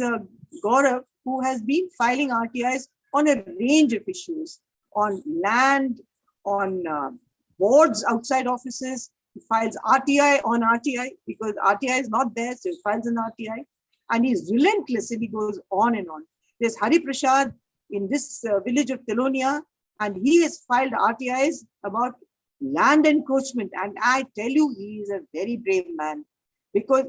Gaurav, who has been filing RTIs on a range of issues, on land, on boards outside offices. He files RTI on RTI because RTI is not there, so he files an RTI. And he's relentless and he goes on and on. There's Hari Prasad in this village of Telonia, and he has filed RTIs about land encroachment. And I tell you, he is a very brave man, because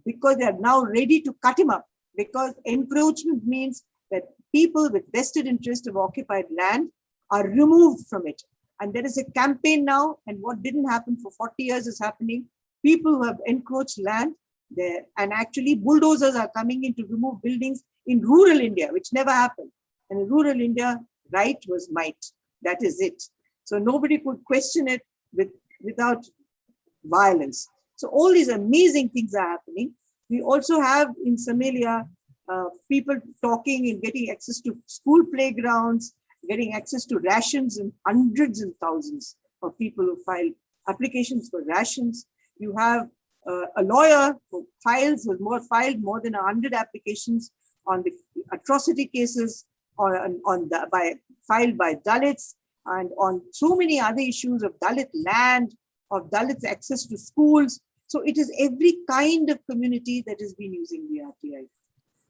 because they are now ready to cut him up, because encroachment means that people with vested interest of occupied land are removed from it. And there is a campaign now, and what didn't happen for 40 years is happening. People who have encroached land there, and actually bulldozers are coming in to remove buildings in rural India, which never happened. And in rural India, right was might. That is it. So nobody could question it without violence. So all these amazing things are happening. We also have in Somalia, people talking and getting access to school playgrounds, getting access to rations, and hundreds and thousands of people who file applications for rations. You have a lawyer who filed more than 100 applications on the atrocity cases filed by Dalits, and on so many other issues of Dalit land, of Dalits access to schools. So it is every kind of community that has been using the RTI.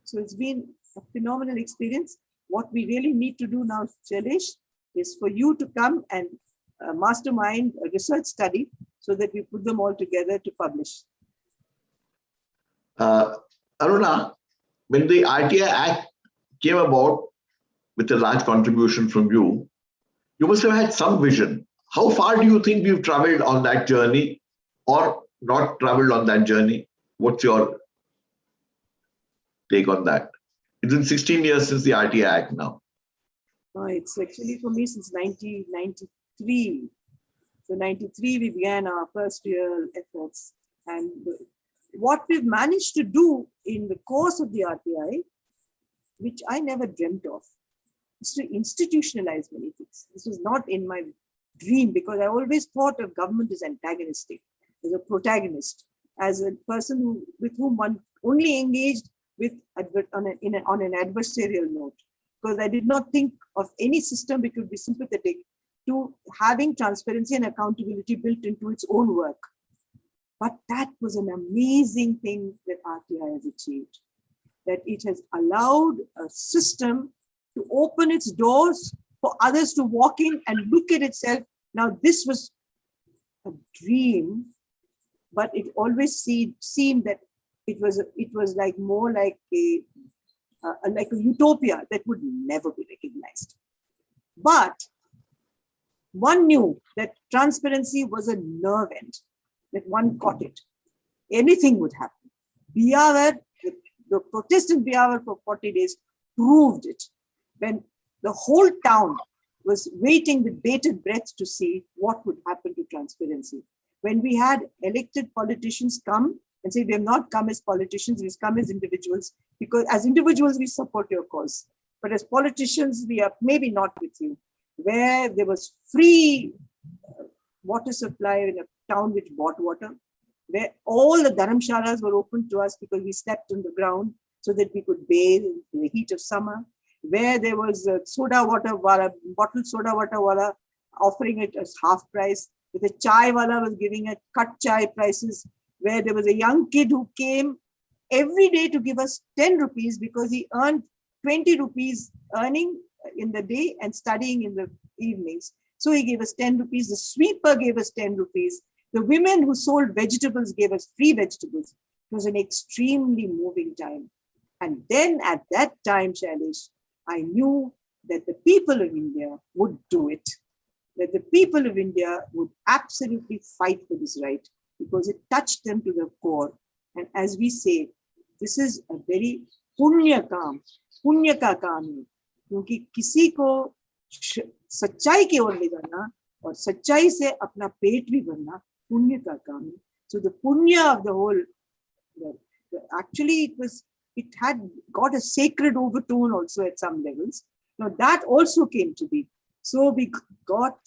So it's been a phenomenal experience. What we really need to do now, Shailesh, is for you to come and mastermind a research study so that we put them all together to publish. Aruna, when the RTI Act came about with a large contribution from you, you must have had some vision. How far do you think we've traveled on that journey, or not traveled on that journey? What's your take on that? It's been 16 years since the RTI Act now. It's actually for me since 1993. So 93, we began our first real efforts. And what we've managed to do in the course of the RTI, which I never dreamt of, is to institutionalize many things. This was not in my dream, because I always thought of government as antagonistic, as a protagonist, as a person with whom one only engaged with on an adversarial note, because I did not think of any system which would be sympathetic to having transparency and accountability built into its own work. But that was an amazing thing that RTI has achieved, that it has allowed a system to open its doors for others to walk in and look at itself. Now, this was a dream, but it always seemed that it was like more like a utopia that would never be recognized. But one knew that transparency was a nerve end, that one caught it. Anything would happen. Biawar, the Protestant Biawar for 40 days proved it, when the whole town was waiting with bated breath to see what would happen to transparency. When we had elected politicians come and say, we have not come as politicians, we've come as individuals, because as individuals, we support your cause. But as politicians, we are maybe not with you. Where there was free water supply in a town which bought water, where all the dharamshalas were open to us because we slept on the ground so that we could bathe in the heat of summer, where there was a soda water wala, bottled soda water wala offering it as half price, where the chai wala was giving it cut chai prices, where there was a young kid who came every day to give us 10 rupees because he earned 20 rupees earning in the day and studying in the evenings. So he gave us 10 rupees. The sweeper gave us 10 rupees. The women who sold vegetables gave us free vegetables. It was an extremely moving time. And then at that time, Shailesh, I knew that the people of India would do it, that the people of India would absolutely fight for this right because it touched them to the core. And as we say, this is a very punya ka kaam hai, क्योंकि किसी को सच्चाई की ओर ले जाना और सच्चाई से अपना पेट भी भरना पुण्य का काम है. So the punya of the whole, actually it had got a sacred overtone also at some levels. Now that also came to be. So we got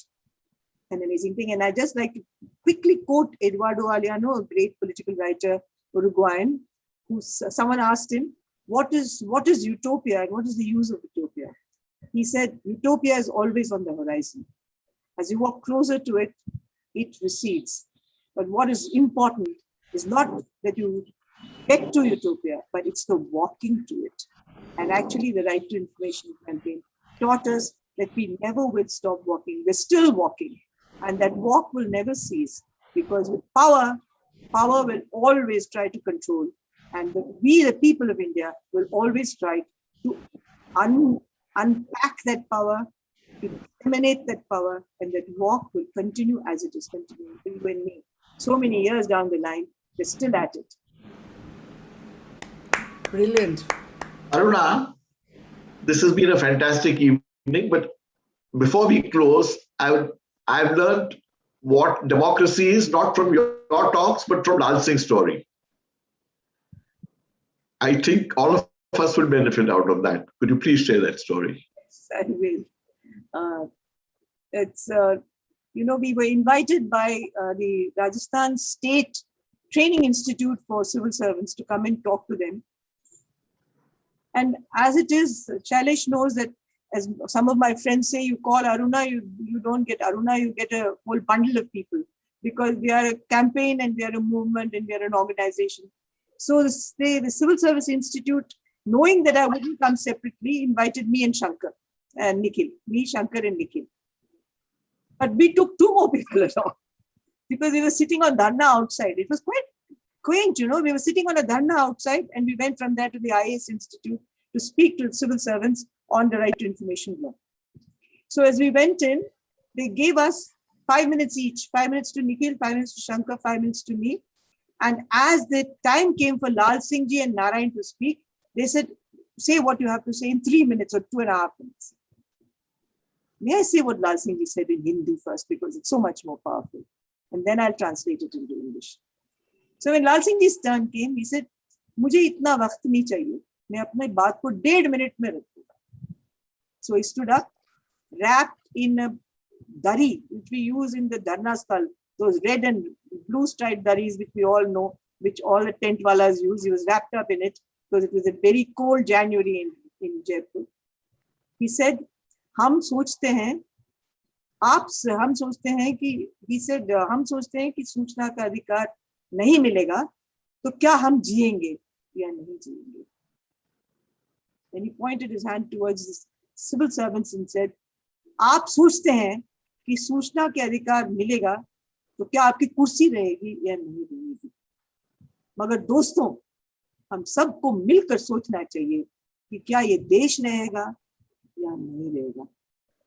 an amazing thing. And I just like to quickly quote Eduardo Galeano, a great political writer, Uruguayan, who someone asked him, what is utopia and what is the use of utopia? He said, utopia is always on the horizon. As you walk closer to it, it recedes. But what is important is not that you get to utopia, but it's the walking to it. And actually the Right to Information campaign taught us that we never will stop walking. We're still walking. And that walk will never cease, because with power will always try to control. And we, the people of India, will always try to unpack that power, to disseminate that power, and that walk will continue as it is continuing. You and me, so many years down the line, we're still at it. Brilliant. Aruna, this has been a fantastic evening, but before we close, I've learned what democracy is, not from your talks, but from Lal Singh's story. I think all of us will benefit out of that. Could you please share that story? Yes, I will. We were invited by the Rajasthan State Training Institute for Civil Servants to come and talk to them. And as it is, Shailesh knows that, as some of my friends say, you call Aruna, you don't get Aruna, you get a whole bundle of people, because we are a campaign and we are a movement and we are an organization. So the Civil Service Institute, knowing that I wouldn't come separately, invited me and Shankar and Nikhil. Me, Shankar and Nikhil. But we took two more people along, because we were sitting on dharna outside. It was quite quaint, we were sitting on a dharna outside, and we went from there to the IAS Institute to speak to civil servants on the Right to Information law. So as we went in, they gave us 5 minutes each, 5 minutes to Nikhil, 5 minutes to Shankar, 5 minutes to me. And as the time came for Lal Singh ji and Narayan to speak, they said, say what you have to say in 3 minutes or 2.5 minutes. May I say what Lal Singh ji said in Hindi first, because it's so much more powerful. And then I'll translate it into English. So when Lal Singh ji's turn came, he said, मुझे इतना वक्त नहीं चाहिए, मैं अपने बात को 1.5 minute में रखूंगा. So he stood up, wrapped in a dari, which we use in the dharna sthal, those red and blue striped daris, which we all know, which all the tent walas use. He was wrapped up in it because it was a very cold January in Jaipur. He said, हम सोचते हैं हम सोचते हैं कि हम सोचते हैं कि सूचना का अधिकार नहीं मिलेगा तो क्या हम जिएंगे या नहीं जिएंगे. And he pointed his hand towards the civil servants and said, आप सोचते हैं कि सूचना के अधिकार मिलेगा तो क्या आपकी कुर्सी रहेगी या नहीं रहेगी. मगर दोस्तों, हम सबको मिलकर सोचना चाहिए कि क्या ये देश रहेगा या नहीं रहेगा.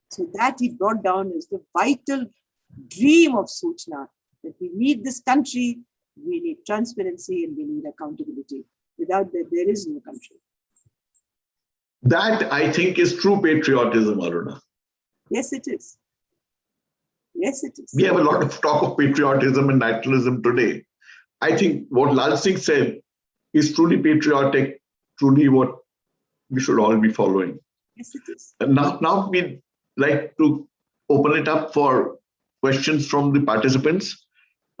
So that he brought down is the vital dream of Suchna, that we need this country, we need transparency, and we need accountability. Without that, there is no country. That, I think, is true patriotism, Aruna. Yes, it is. Yes, it is. We have a lot of talk of patriotism and nationalism today. I think what Lal Singh said is truly patriotic, truly what we should all be following. Yes, it is. And now we'd like to open it up for questions from the participants.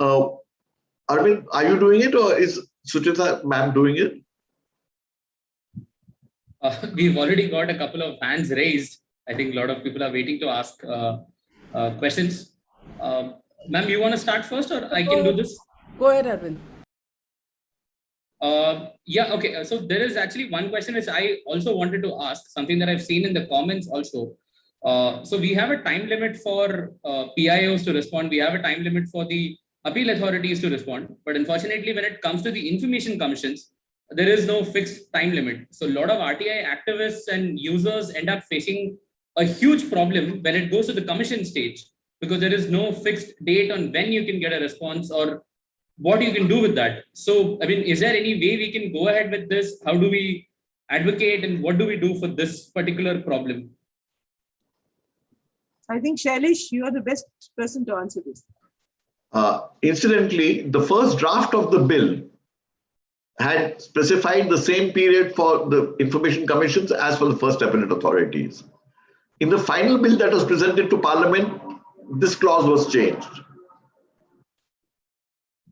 Arvind, are you doing it, or is Suchita ma'am doing it? We've already got a couple of hands raised. I think a lot of people are waiting to ask questions. Ma'am, you want to start first, or I can do this? Go ahead, Arvind. Yeah, okay. So there is actually one question which I also wanted to ask, something that I've seen in the comments also. So we have a time limit for PIOs to respond. We have a time limit for the appeal authorities to respond. But unfortunately, when it comes to the information commissions, there is no fixed time limit. So a lot of RTI activists and users end up facing a huge problem when it goes to the commission stage, because there is no fixed date on when you can get a response or what you can do with that. So, I mean, is there any way we can go ahead with this? How do we advocate, and what do we do for this particular problem? I think, Shailesh, you are the best person to answer this. Incidentally, the first draft of the bill had specified the same period for the information commissions as for the first appellate authorities. In the final bill that was presented to Parliament, this clause was changed.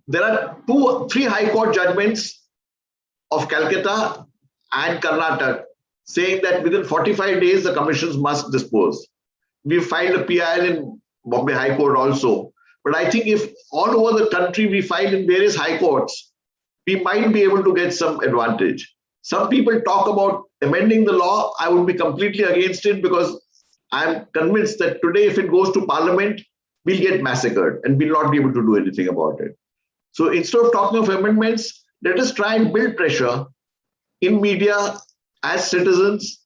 There are three High Court judgments of Calcutta and Karnataka saying that within 45 days the commissions must dispose. We filed a PIL in Bombay High Court also. But I think if all over the country we file in various high courts, we might be able to get some advantage. Some people talk about amending the law. I would be completely against it, because I'm convinced that today, if it goes to Parliament, we'll get massacred and we'll not be able to do anything about it. So instead of talking of amendments, let us try and build pressure in media as citizens,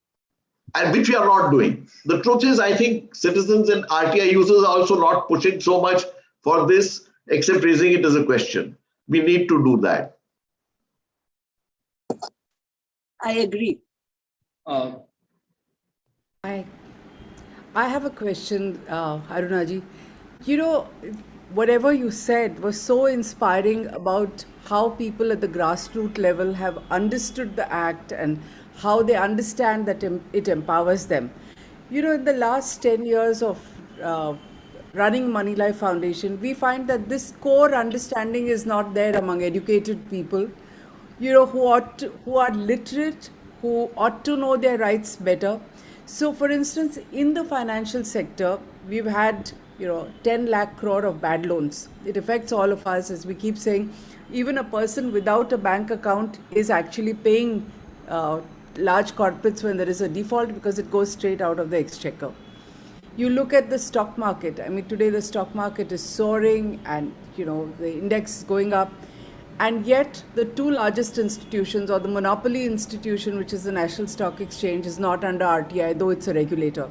and which we are not doing. The truth is, I think citizens and RTI users are also not pushing so much for this, except raising it as a question. We need to do that. I agree. I have a question, Arunaji. You know, whatever you said was so inspiring about how people at the grassroots level have understood the act and how they understand that it empowers them. You know, in the last 10 years of running Moneylife Foundation, we find that this core understanding is not there among educated people, you know, who are literate, who ought to know their rights better. So, for instance, in the financial sector, we've had 10 lakh crore of bad loans. It affects all of us, as we keep saying. Even a person without a bank account is actually paying large corporates when there is a default, because it goes straight out of the exchequer. You look at the stock market. I mean, today the stock market is soaring, and the index is going up. And yet, the two largest institutions, or the monopoly institution, which is the National Stock Exchange, is not under RTI, though it's a regulator.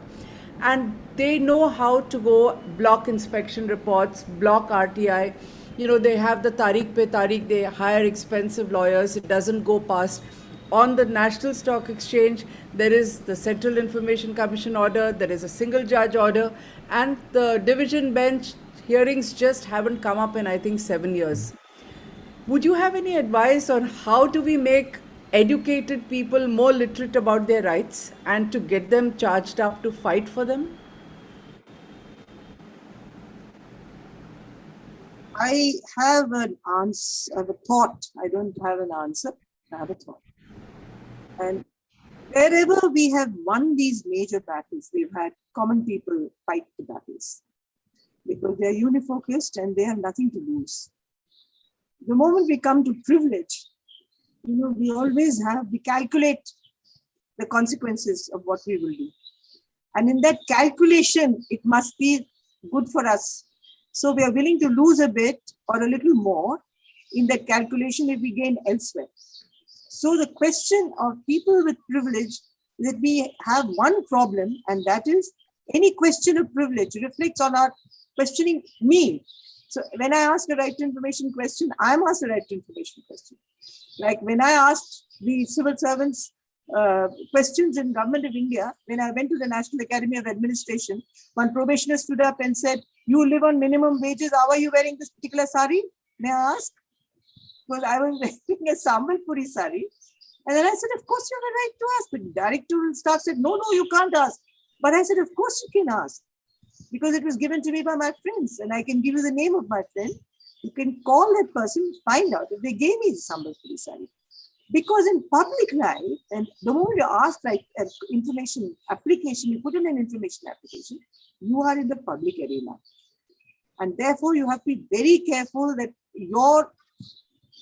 And they know how to go block inspection reports, block RTI. They have the Tariq pe Tariq, they hire expensive lawyers, it doesn't go past. On the National Stock Exchange, there is the Central Information Commission order, there is a single judge order, and the division bench hearings just haven't come up in, I think, 7 years. Would you have any advice on how do we make educated people more literate about their rights and to get them charged up to fight for them? I have an answer, I have a thought. I don't have an answer. I have a thought. And Wherever we have won these major battles, we've had common people fight the battles because they're unifocused and they have nothing to lose. The moment we come to privilege, we calculate the consequences of what we will do. And in that calculation, it must be good for us. So we are willing to lose a bit or a little more in that calculation if we gain elsewhere. So the question of people with privilege is that we have one problem, and that is any question of privilege reflects on our questioning me. So when I ask a right to information question, I'm asked a right to information question. Like when I asked the civil servants questions in Government of India, when I went to the National Academy of Administration, one probationer stood up and said, "You live on minimum wages. How are you wearing this particular sari? May I ask?" Because I was wearing a Sambalpuri sari. And then I said, "Of course you have a right to ask." The directorial staff said, "No, you can't ask." But I said, "Of course you can ask. Because it was given to me by my friends. And I can give you the name of my friend. You can call that person, find out if they gave me Sambalpuri sari." Because in public life, and the moment you ask like an information application, you put in an information application, you are in the public arena. And therefore, you have to be very careful that your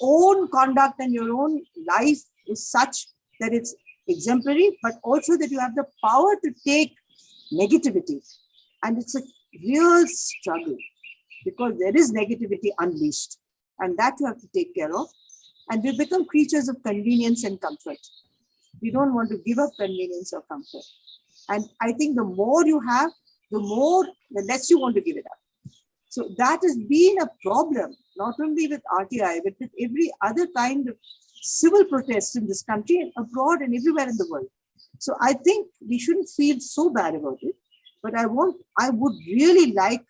own conduct and your own life is such that it's exemplary, but also that you have the power to take negativity. And it's a real struggle because there is negativity unleashed, and that you have to take care of. And we become creatures of convenience and comfort. We don't want to give up convenience or comfort. And I think the more you have, the less you want to give it up. So that has been a problem, not only with RTI, but with every other kind of civil protest in this country and abroad and everywhere in the world. So I think we shouldn't feel so bad about it. But I would really like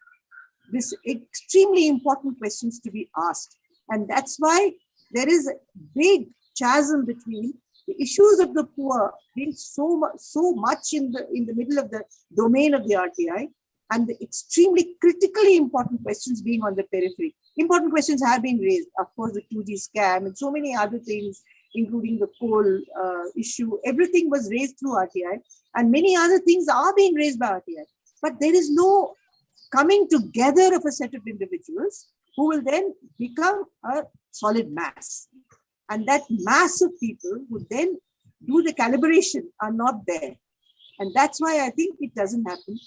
this extremely important questions to be asked. And that's why there is a big chasm between the issues of the poor being so much in the middle of the domain of the RTI, and the extremely critically important questions being on the periphery. Important questions have bbeen raised, of course, the 2G scam and so many other things, including the coal issue. Everything was raised through RTI, and many other things are being raised by RTI. But there is no coming together of a set of individuals who will then become a solid mass. And that mass of people who then do the calibration are not there. And that's why I think it doesn't happen.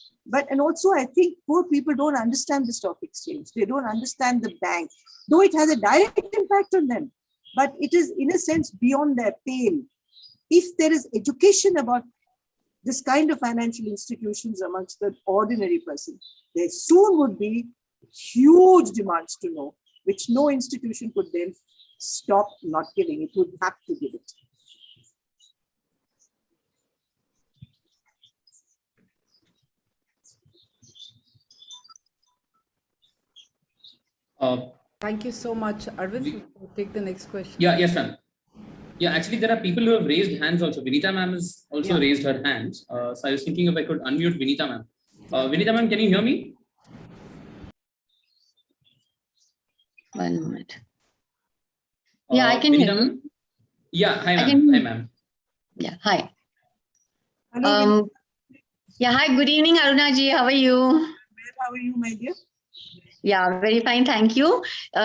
And also I think poor people don't understand the stock exchange. They don't understand the bank, though it has a direct impact on them. But it is in a sense beyond their pale. If there is education about this kind of financial institutions amongst the ordinary person, there soon would be huge demands to know, which no institution could then stop not giving. It would have to give it. Thank you so much. Arvind, we'll take the next question. Yes, ma'am. Yeah, actually, there are people who have raised hands also. Vinita ma'am has also raised her hands. So I was thinking if I could unmute Vinita ma'am. Vinita ma'am, can you hear me? One moment. Yeah, I can hear you. Yeah, hi ma'am. Hi ma'am. Yeah, hi. Hello. Yeah, hi. Good evening, Aruna ji. How are you? How are you, my dear? Yeah, very fine. Thank you.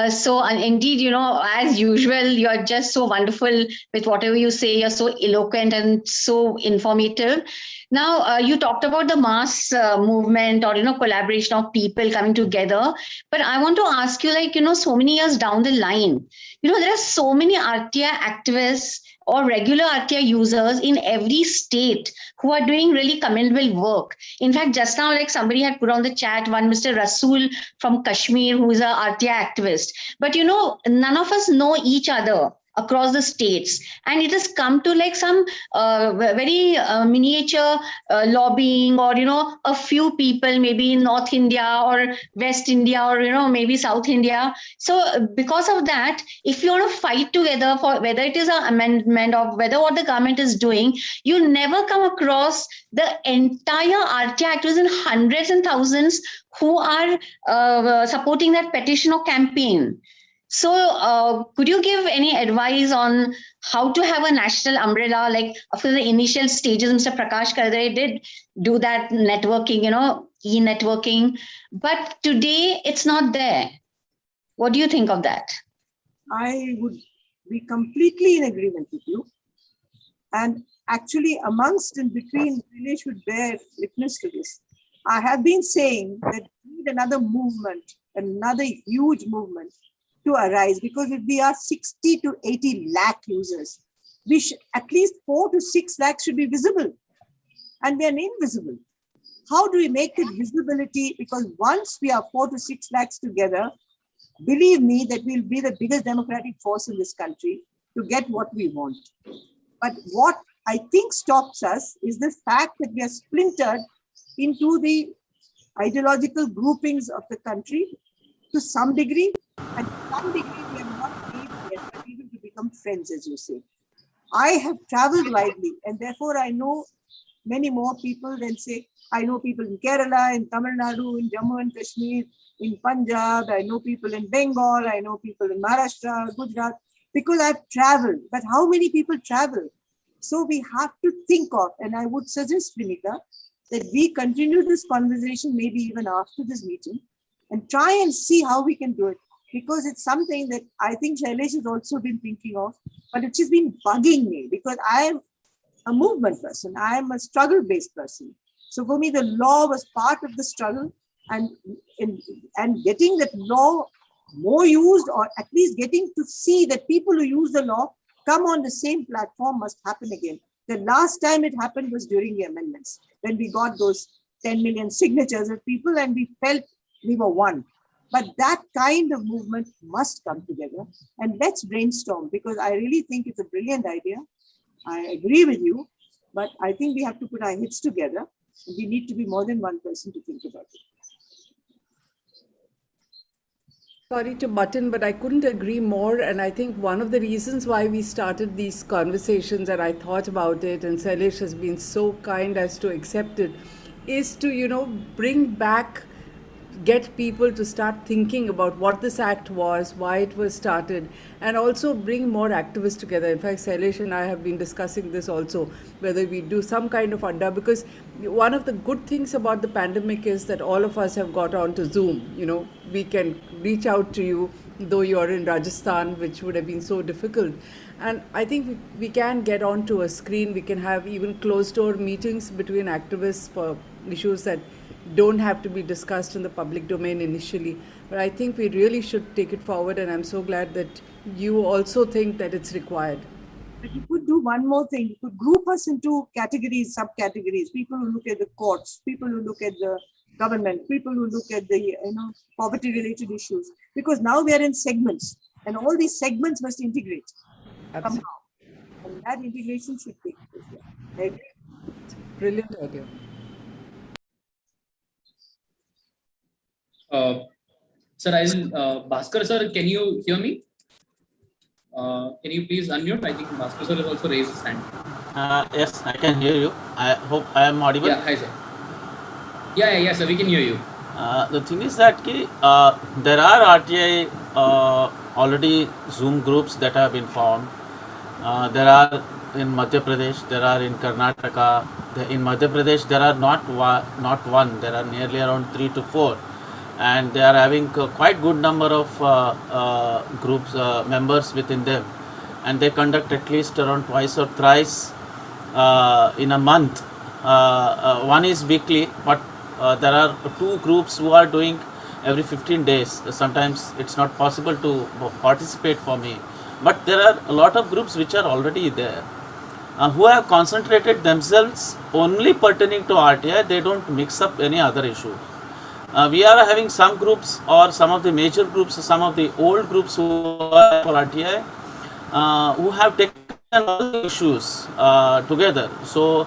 So indeed, as usual, you're just so wonderful with whatever you say. You're so eloquent and so informative. Now, you talked about the mass movement or, collaboration of people coming together. But I want to ask you, so many years down the line, there are so many RTI activists or regular RTI users in every state who are doing really commendable work. In fact, just now, somebody had put on the chat, one Mr. Rasool from Kashmir, who is a RTI activist. But, none of us know each other across the states. And it has come to some very miniature lobbying or, a few people maybe in North India or West India or, maybe South India. So because of that, if you want to fight together for whether it is an amendment or whether what the government is doing, you never come across the entire RTI activists in hundreds and thousands who are supporting that petition or campaign. So could you give any advice on how to have a national umbrella? Like after the initial stages, Mr. Prakash Kardare did do that networking, e-networking, but today it's not there. What do you think of that? I would be completely in agreement with you. And actually, amongst and between, really should bear witness to this. I have been saying that we need another movement, another huge movement to arise, because if we are 60 to 80 lakh users, we should, at least 4 to 6 lakhs should be visible, and they are invisible. How do we make it visibility? Because once we are 4 to 6 lakhs together, believe me that we'll be the biggest democratic force in this country to get what we want. But what I think stops us is the fact that we are splintered into the ideological groupings of the country to some degree, and to some degree we have not made the effort even to become friends, as you say. I have traveled widely, and therefore I know many more people than, say, I know people in Kerala, in Tamil Nadu, in Jammu and Kashmir, in Punjab, I know people in Bengal, I know people in Maharashtra, Gujarat, because I've traveled. But how many people travel? So we have to think of, and I would suggest, Vinika, that we continue this conversation maybe even after this meeting and try and see how we can do it. Because it's something that I think Shailesh has also been thinking of, but it's just been bugging me because I'm a movement person. I am a struggle-based person. So for me, the law was part of the struggle, and getting that law more used, or at least getting to see that people who use the law come on the same platform must happen again. The last time it happened was during the amendments, when we got those 10 million signatures of people and we felt we were one. But that kind of movement must come together, and let's brainstorm, because I really think it's a brilliant idea. I agree with you, but I think we have to put our heads together. We need to be more than one person to think about it. Sorry to butt in, but I couldn't agree more. And I think one of the reasons why we started these conversations, and I thought about it, and Shailesh has been so kind as to accept it, is to, bring back, get people to start thinking about what this act was, why it was started, and also bring more activists together. In fact, Shailesh and I have been discussing this also, whether we do some kind of adda, because one of the good things about the pandemic is that all of us have got onto Zoom. We can reach out to you, though you're in Rajasthan, which would have been so difficult. And I think we can get onto a screen. We can have even closed door meetings between activists for issues that don't have to be discussed in the public domain initially. But I think we really should take it forward, and I'm so glad that you also think that it's required. But you could do one more thing. You could group us into categories, subcategories. People who look at the courts, people who look at the government, people who look at the poverty-related issues. Because now we are in segments, and all these segments must integrate somehow. And that integration should take place. I agree. Brilliant idea. Sir, Bhaskar sir, can you hear me? Can you please unmute? I think Bhaskar sir has also raised his hand. Yes, I can hear you. I hope I am audible. Yeah, hi sir. Yeah, sir, we can hear you. The thing is that there are RTI already Zoom groups that have been formed. There are in Madhya Pradesh, there are in Karnataka. In Madhya Pradesh, there are not one, there are nearly around 3 to 4. And they are having quite good number of groups, members within them. And they conduct at least around twice or thrice in a month. One is weekly, but there are 2 groups who are doing every 15 days. Sometimes it's not possible to participate for me. But there are a lot of groups which are already there, who have concentrated themselves only pertaining to RTI. They don't mix up any other issue. We are having some groups, or some of the major groups, some of the old groups who are for RTI, who have taken all the issues together. So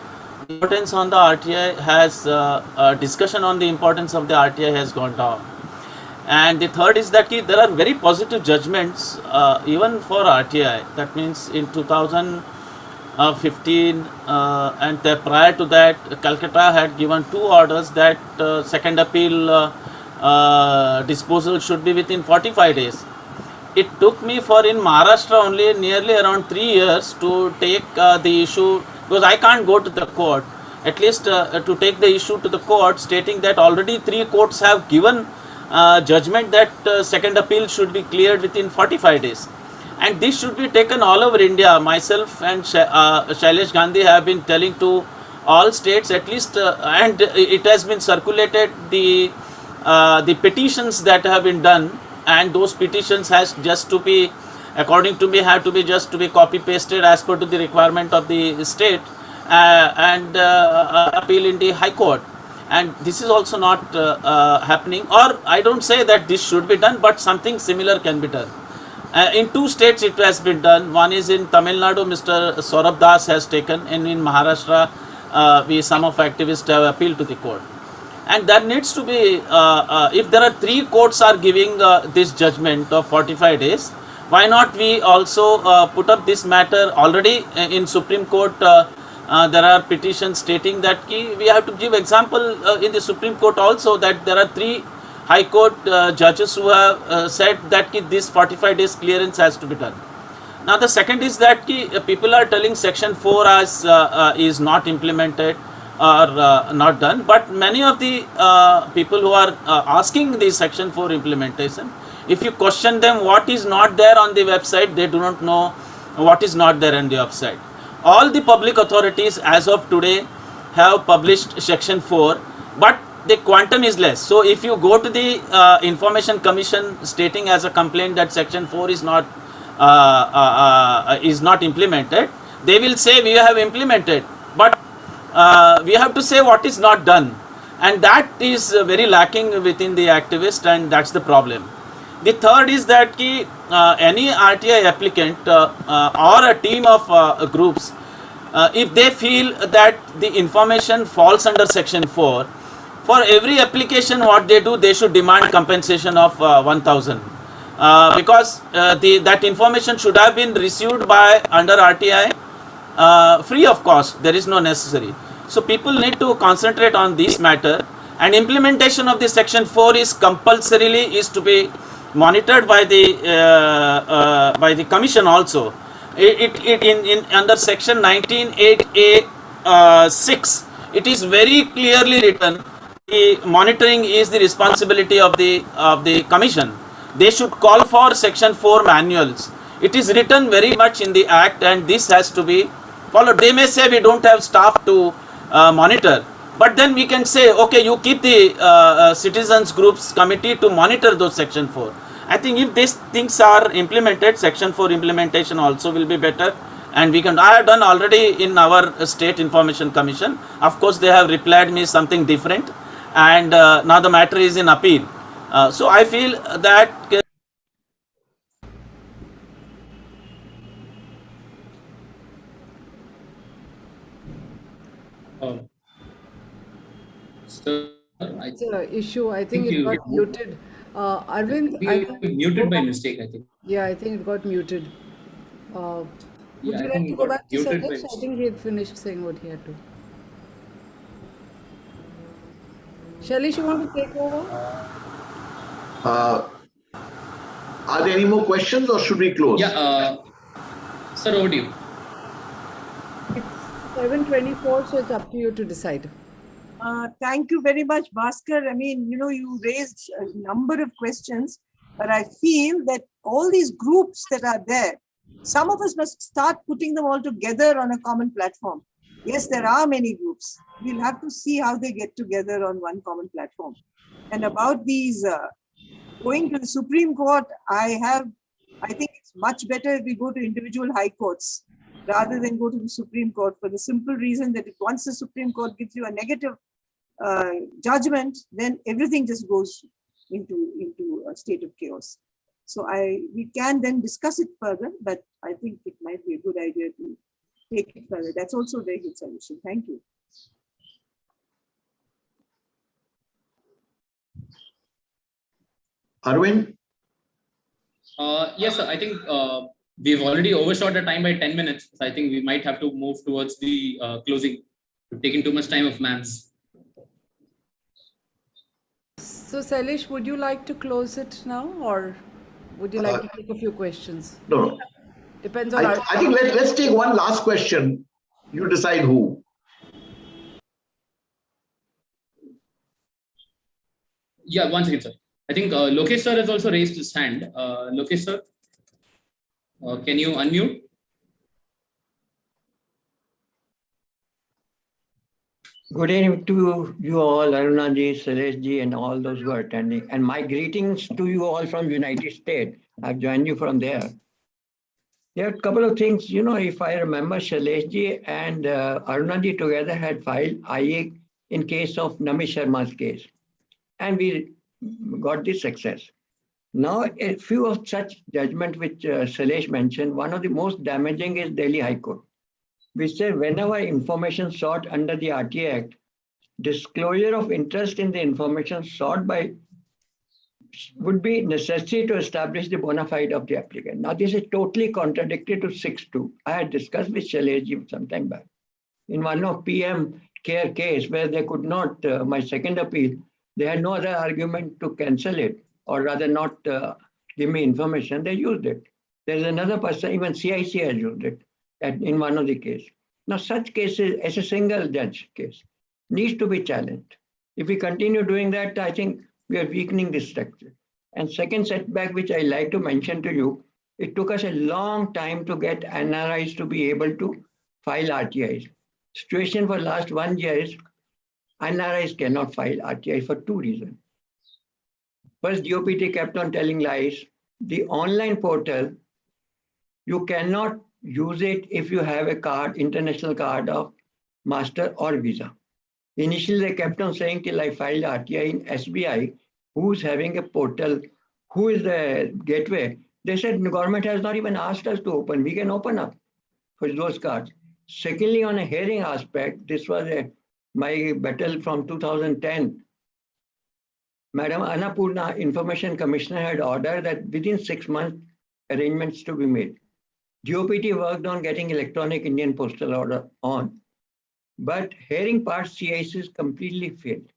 importance on the RTI has, discussion on the importance of the RTI has gone down. And the third is that there are very positive judgments even for RTI. That means in 2015 and prior to that, Calcutta had given 2 orders that second appeal disposal should be within 45 days. it took me for in Maharashtra only nearly around 3 years to take the issue, because I can't go to the court, at least to take the issue to the court, stating that already 3 courts have given judgment that second appeal should be cleared within 45 days. And this should be taken all over India. Myself and Shailesh Gandhi have been telling to all states, at least, and it has been circulated, the petitions that have been done, and those petitions has just to be, according to me, have to be just to be copy pasted as per to the requirement of the state, and appeal in the High Court. And this is also not happening, or I don't say that this should be done, but something similar can be done. In 2 states it has been done. One is in Tamil Nadu, Mr. Saurabh Das has taken, and in Maharashtra, some of activists have appealed to the court. And there needs to be, if there are 3 courts are giving this judgment of 45 days, why not we also put up this matter already in Supreme Court? There are petitions stating that we have to give example in the Supreme Court also, that there are 3 High Court judges who have said that this 45 days clearance has to be done. Now the second is that people are telling Section 4 as is not implemented or not done, but many of the people who are asking the Section 4 implementation, if you question them what is not there on the website, they do not know what is not there on the website. All the public authorities as of today have published Section 4, but the quantum is less. So if you go to the Information Commission stating as a complaint that Section 4 is not implemented, they will say we have implemented, but we have to say what is not done, and that is very lacking within the activist, and that's the problem. The third is that any RTI applicant or a team of groups, if they feel that the information falls under Section 4, for every application what they do, they should demand compensation of 1,000, because that information should have been received by under RTI free of cost. There is no necessary. So people need to concentrate on this matter, and implementation of the Section 4 is compulsorily is to be monitored by the Commission also. In under Section 19(8)(a) 6, it is very clearly written. The monitoring is the responsibility of the Commission. They should call for Section 4 manuals. It is written very much in the Act, and this has to be followed. They may say we don't have staff to monitor, but then we can say, okay, you keep the citizens groups committee to monitor those Section 4. I think if these things are implemented, Section 4 implementation also will be better, and we can. I have done already in our State Information Commission. Of course, they have replied me something different, and now the matter is in appeal. So I feel that. So It's an issue. I think think it you got muted. Arvind, muted by mistake, I think. yeah, I think it got muted. Would Yeah, you I like think to it go got back to muted by Shailesh? I mistake. think he had finished saying what he had to. Shailesh, you want to take over? Are there any more questions, or should we close? Yeah, sir, over to you. It's 7:24, so it's up to you to decide. Thank you very much, Bhaskar. I mean, you raised a number of questions, but I feel that all these groups that are there, some of us must start putting them all together on a common platform. Yes, there are many groups. We'll have to see how they get together on one common platform. And about these going to the Supreme Court, I think it's much better if we go to individual high courts rather than go to the Supreme Court, for the simple reason that if once the Supreme Court gives you a negative judgment, then everything just goes into a state of chaos. So we can then discuss it further, but I think it might be a good idea to take it further. That's also a very good solution. Thank you. Arvind? Yes, sir. I think we've already overshot the time by 10 minutes. So I think we might have to move towards the closing. We've taken too much time of ma'am's. So, Shailesh, would you like to close it now, or? would you like to take a few questions? No. Depends on our... I think let's take one last question. You decide who. Yeah, one second, sir. I think Lokesh sir has also raised his hand. Lokesh sir, can you unmute? Good evening to you all, Aruna ji, Shailesh ji, and all those who are attending. And my greetings to you all from United States. I've joined you from there. There are a couple of things, if I remember, Shailesh ji and Aruna ji together had filed IA in case of Nami Sharma's case. And we got this success. Now, a few of such judgment which Shailesh mentioned, one of the most damaging is Delhi High Court, which said whenever information sought under the RTI Act, disclosure of interest in the information sought by would be necessary to establish the bona fide of the applicant. Now, this is totally contradictory to 6.2. I had discussed with Shailesh some time back. In one of PM Care case where they could not, my second appeal, they had no other argument to cancel it or rather not give me information, they used it. There's another person, even CIC has used it in one of the cases. Now, such cases, as a single judge case, needs to be challenged. If we continue doing that, I think we are weakening the structure. And second setback, which I like to mention to you, it took us a long time to get NRIs to be able to file RTIs. Situation for last 1 year is NRIs cannot file RTI for 2 reasons. First, DOPT kept on telling lies. The online portal, you cannot use it if you have a card, international card of Master or Visa. Initially, they kept on saying till I filed RTI in SBI, who's having a portal, who is the gateway. They said the government has not even asked us to open. We can open up for those cards. Secondly, on a hearing aspect, this was my battle from 2010. Madam Annapurna, Information Commissioner, had ordered that within 6 months, arrangements to be made. DOPT worked on getting electronic Indian postal order on. But hearing part CICs completely failed.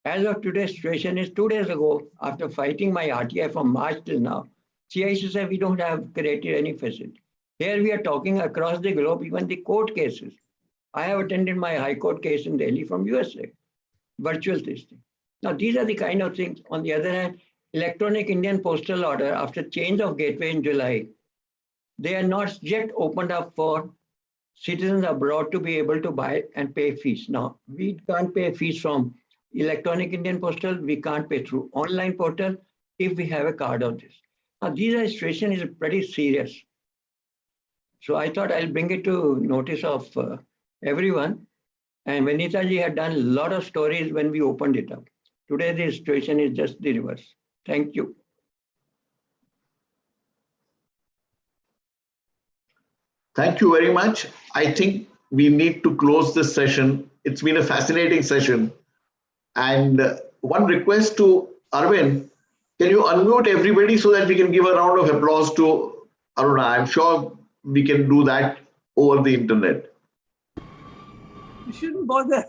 As of today's situation is 2 days ago, after fighting my RTI from March till now, CICs said we don't have created any facility. Here we are talking across the globe, even the court cases. I have attended my High Court case in Delhi from USA, virtual testing. Now, these are the kind of things. On the other hand, electronic Indian postal order, after change of gateway in July, they are not yet opened up for citizens abroad to be able to buy and pay fees. Now, we can't pay fees from electronic Indian postal. We can't pay through online portal if we have a card of this. Now, this situation is pretty serious. So I thought I'll bring it to notice of everyone. And Vanita ji had done a lot of stories when we opened it up. Today, the situation is just the reverse. Thank you. Thank you very much. I think we need to close this session. It's been a fascinating session. And one request to Arvind, can you unmute everybody so that we can give a round of applause to Aruna? I'm sure we can do that over the internet. You shouldn't bother.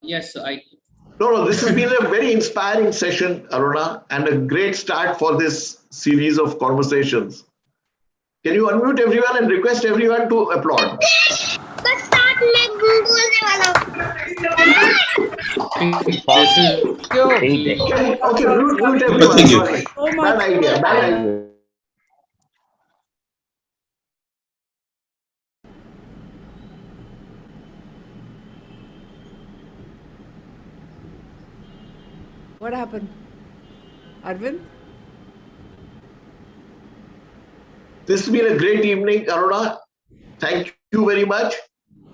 Yes, No, this has been a very inspiring session, Aruna, and a great start for this series of conversations. Can you unmute everyone and request everyone to applaud? Okay, mute everyone. Thank you. Sorry. So much. Bad idea. What happened? Arvind? This has been a great evening, Aruna. Thank you very much.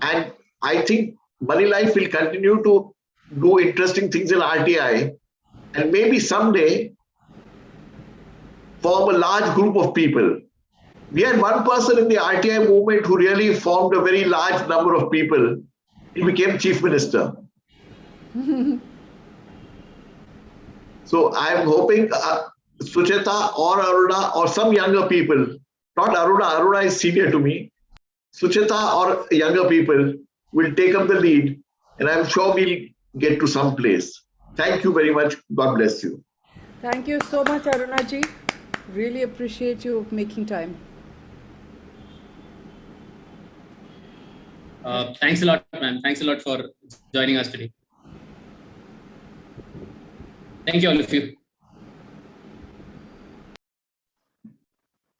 And I think Moneylife will continue to do interesting things in RTI and maybe someday form a large group of people. We had one person in the RTI movement who really formed a very large number of people. He became Chief Minister. So I'm hoping Sucheta or Aruna or some younger people, not Aruna, Aruna is senior to me, Sucheta or younger people will take up the lead, and I'm sure we'll get to some place. Thank you very much. God bless you. Thank you so much, Aruna ji. Really appreciate you making time. Thanks a lot, ma'am. Thanks a lot for joining us today. Thank you, all of you.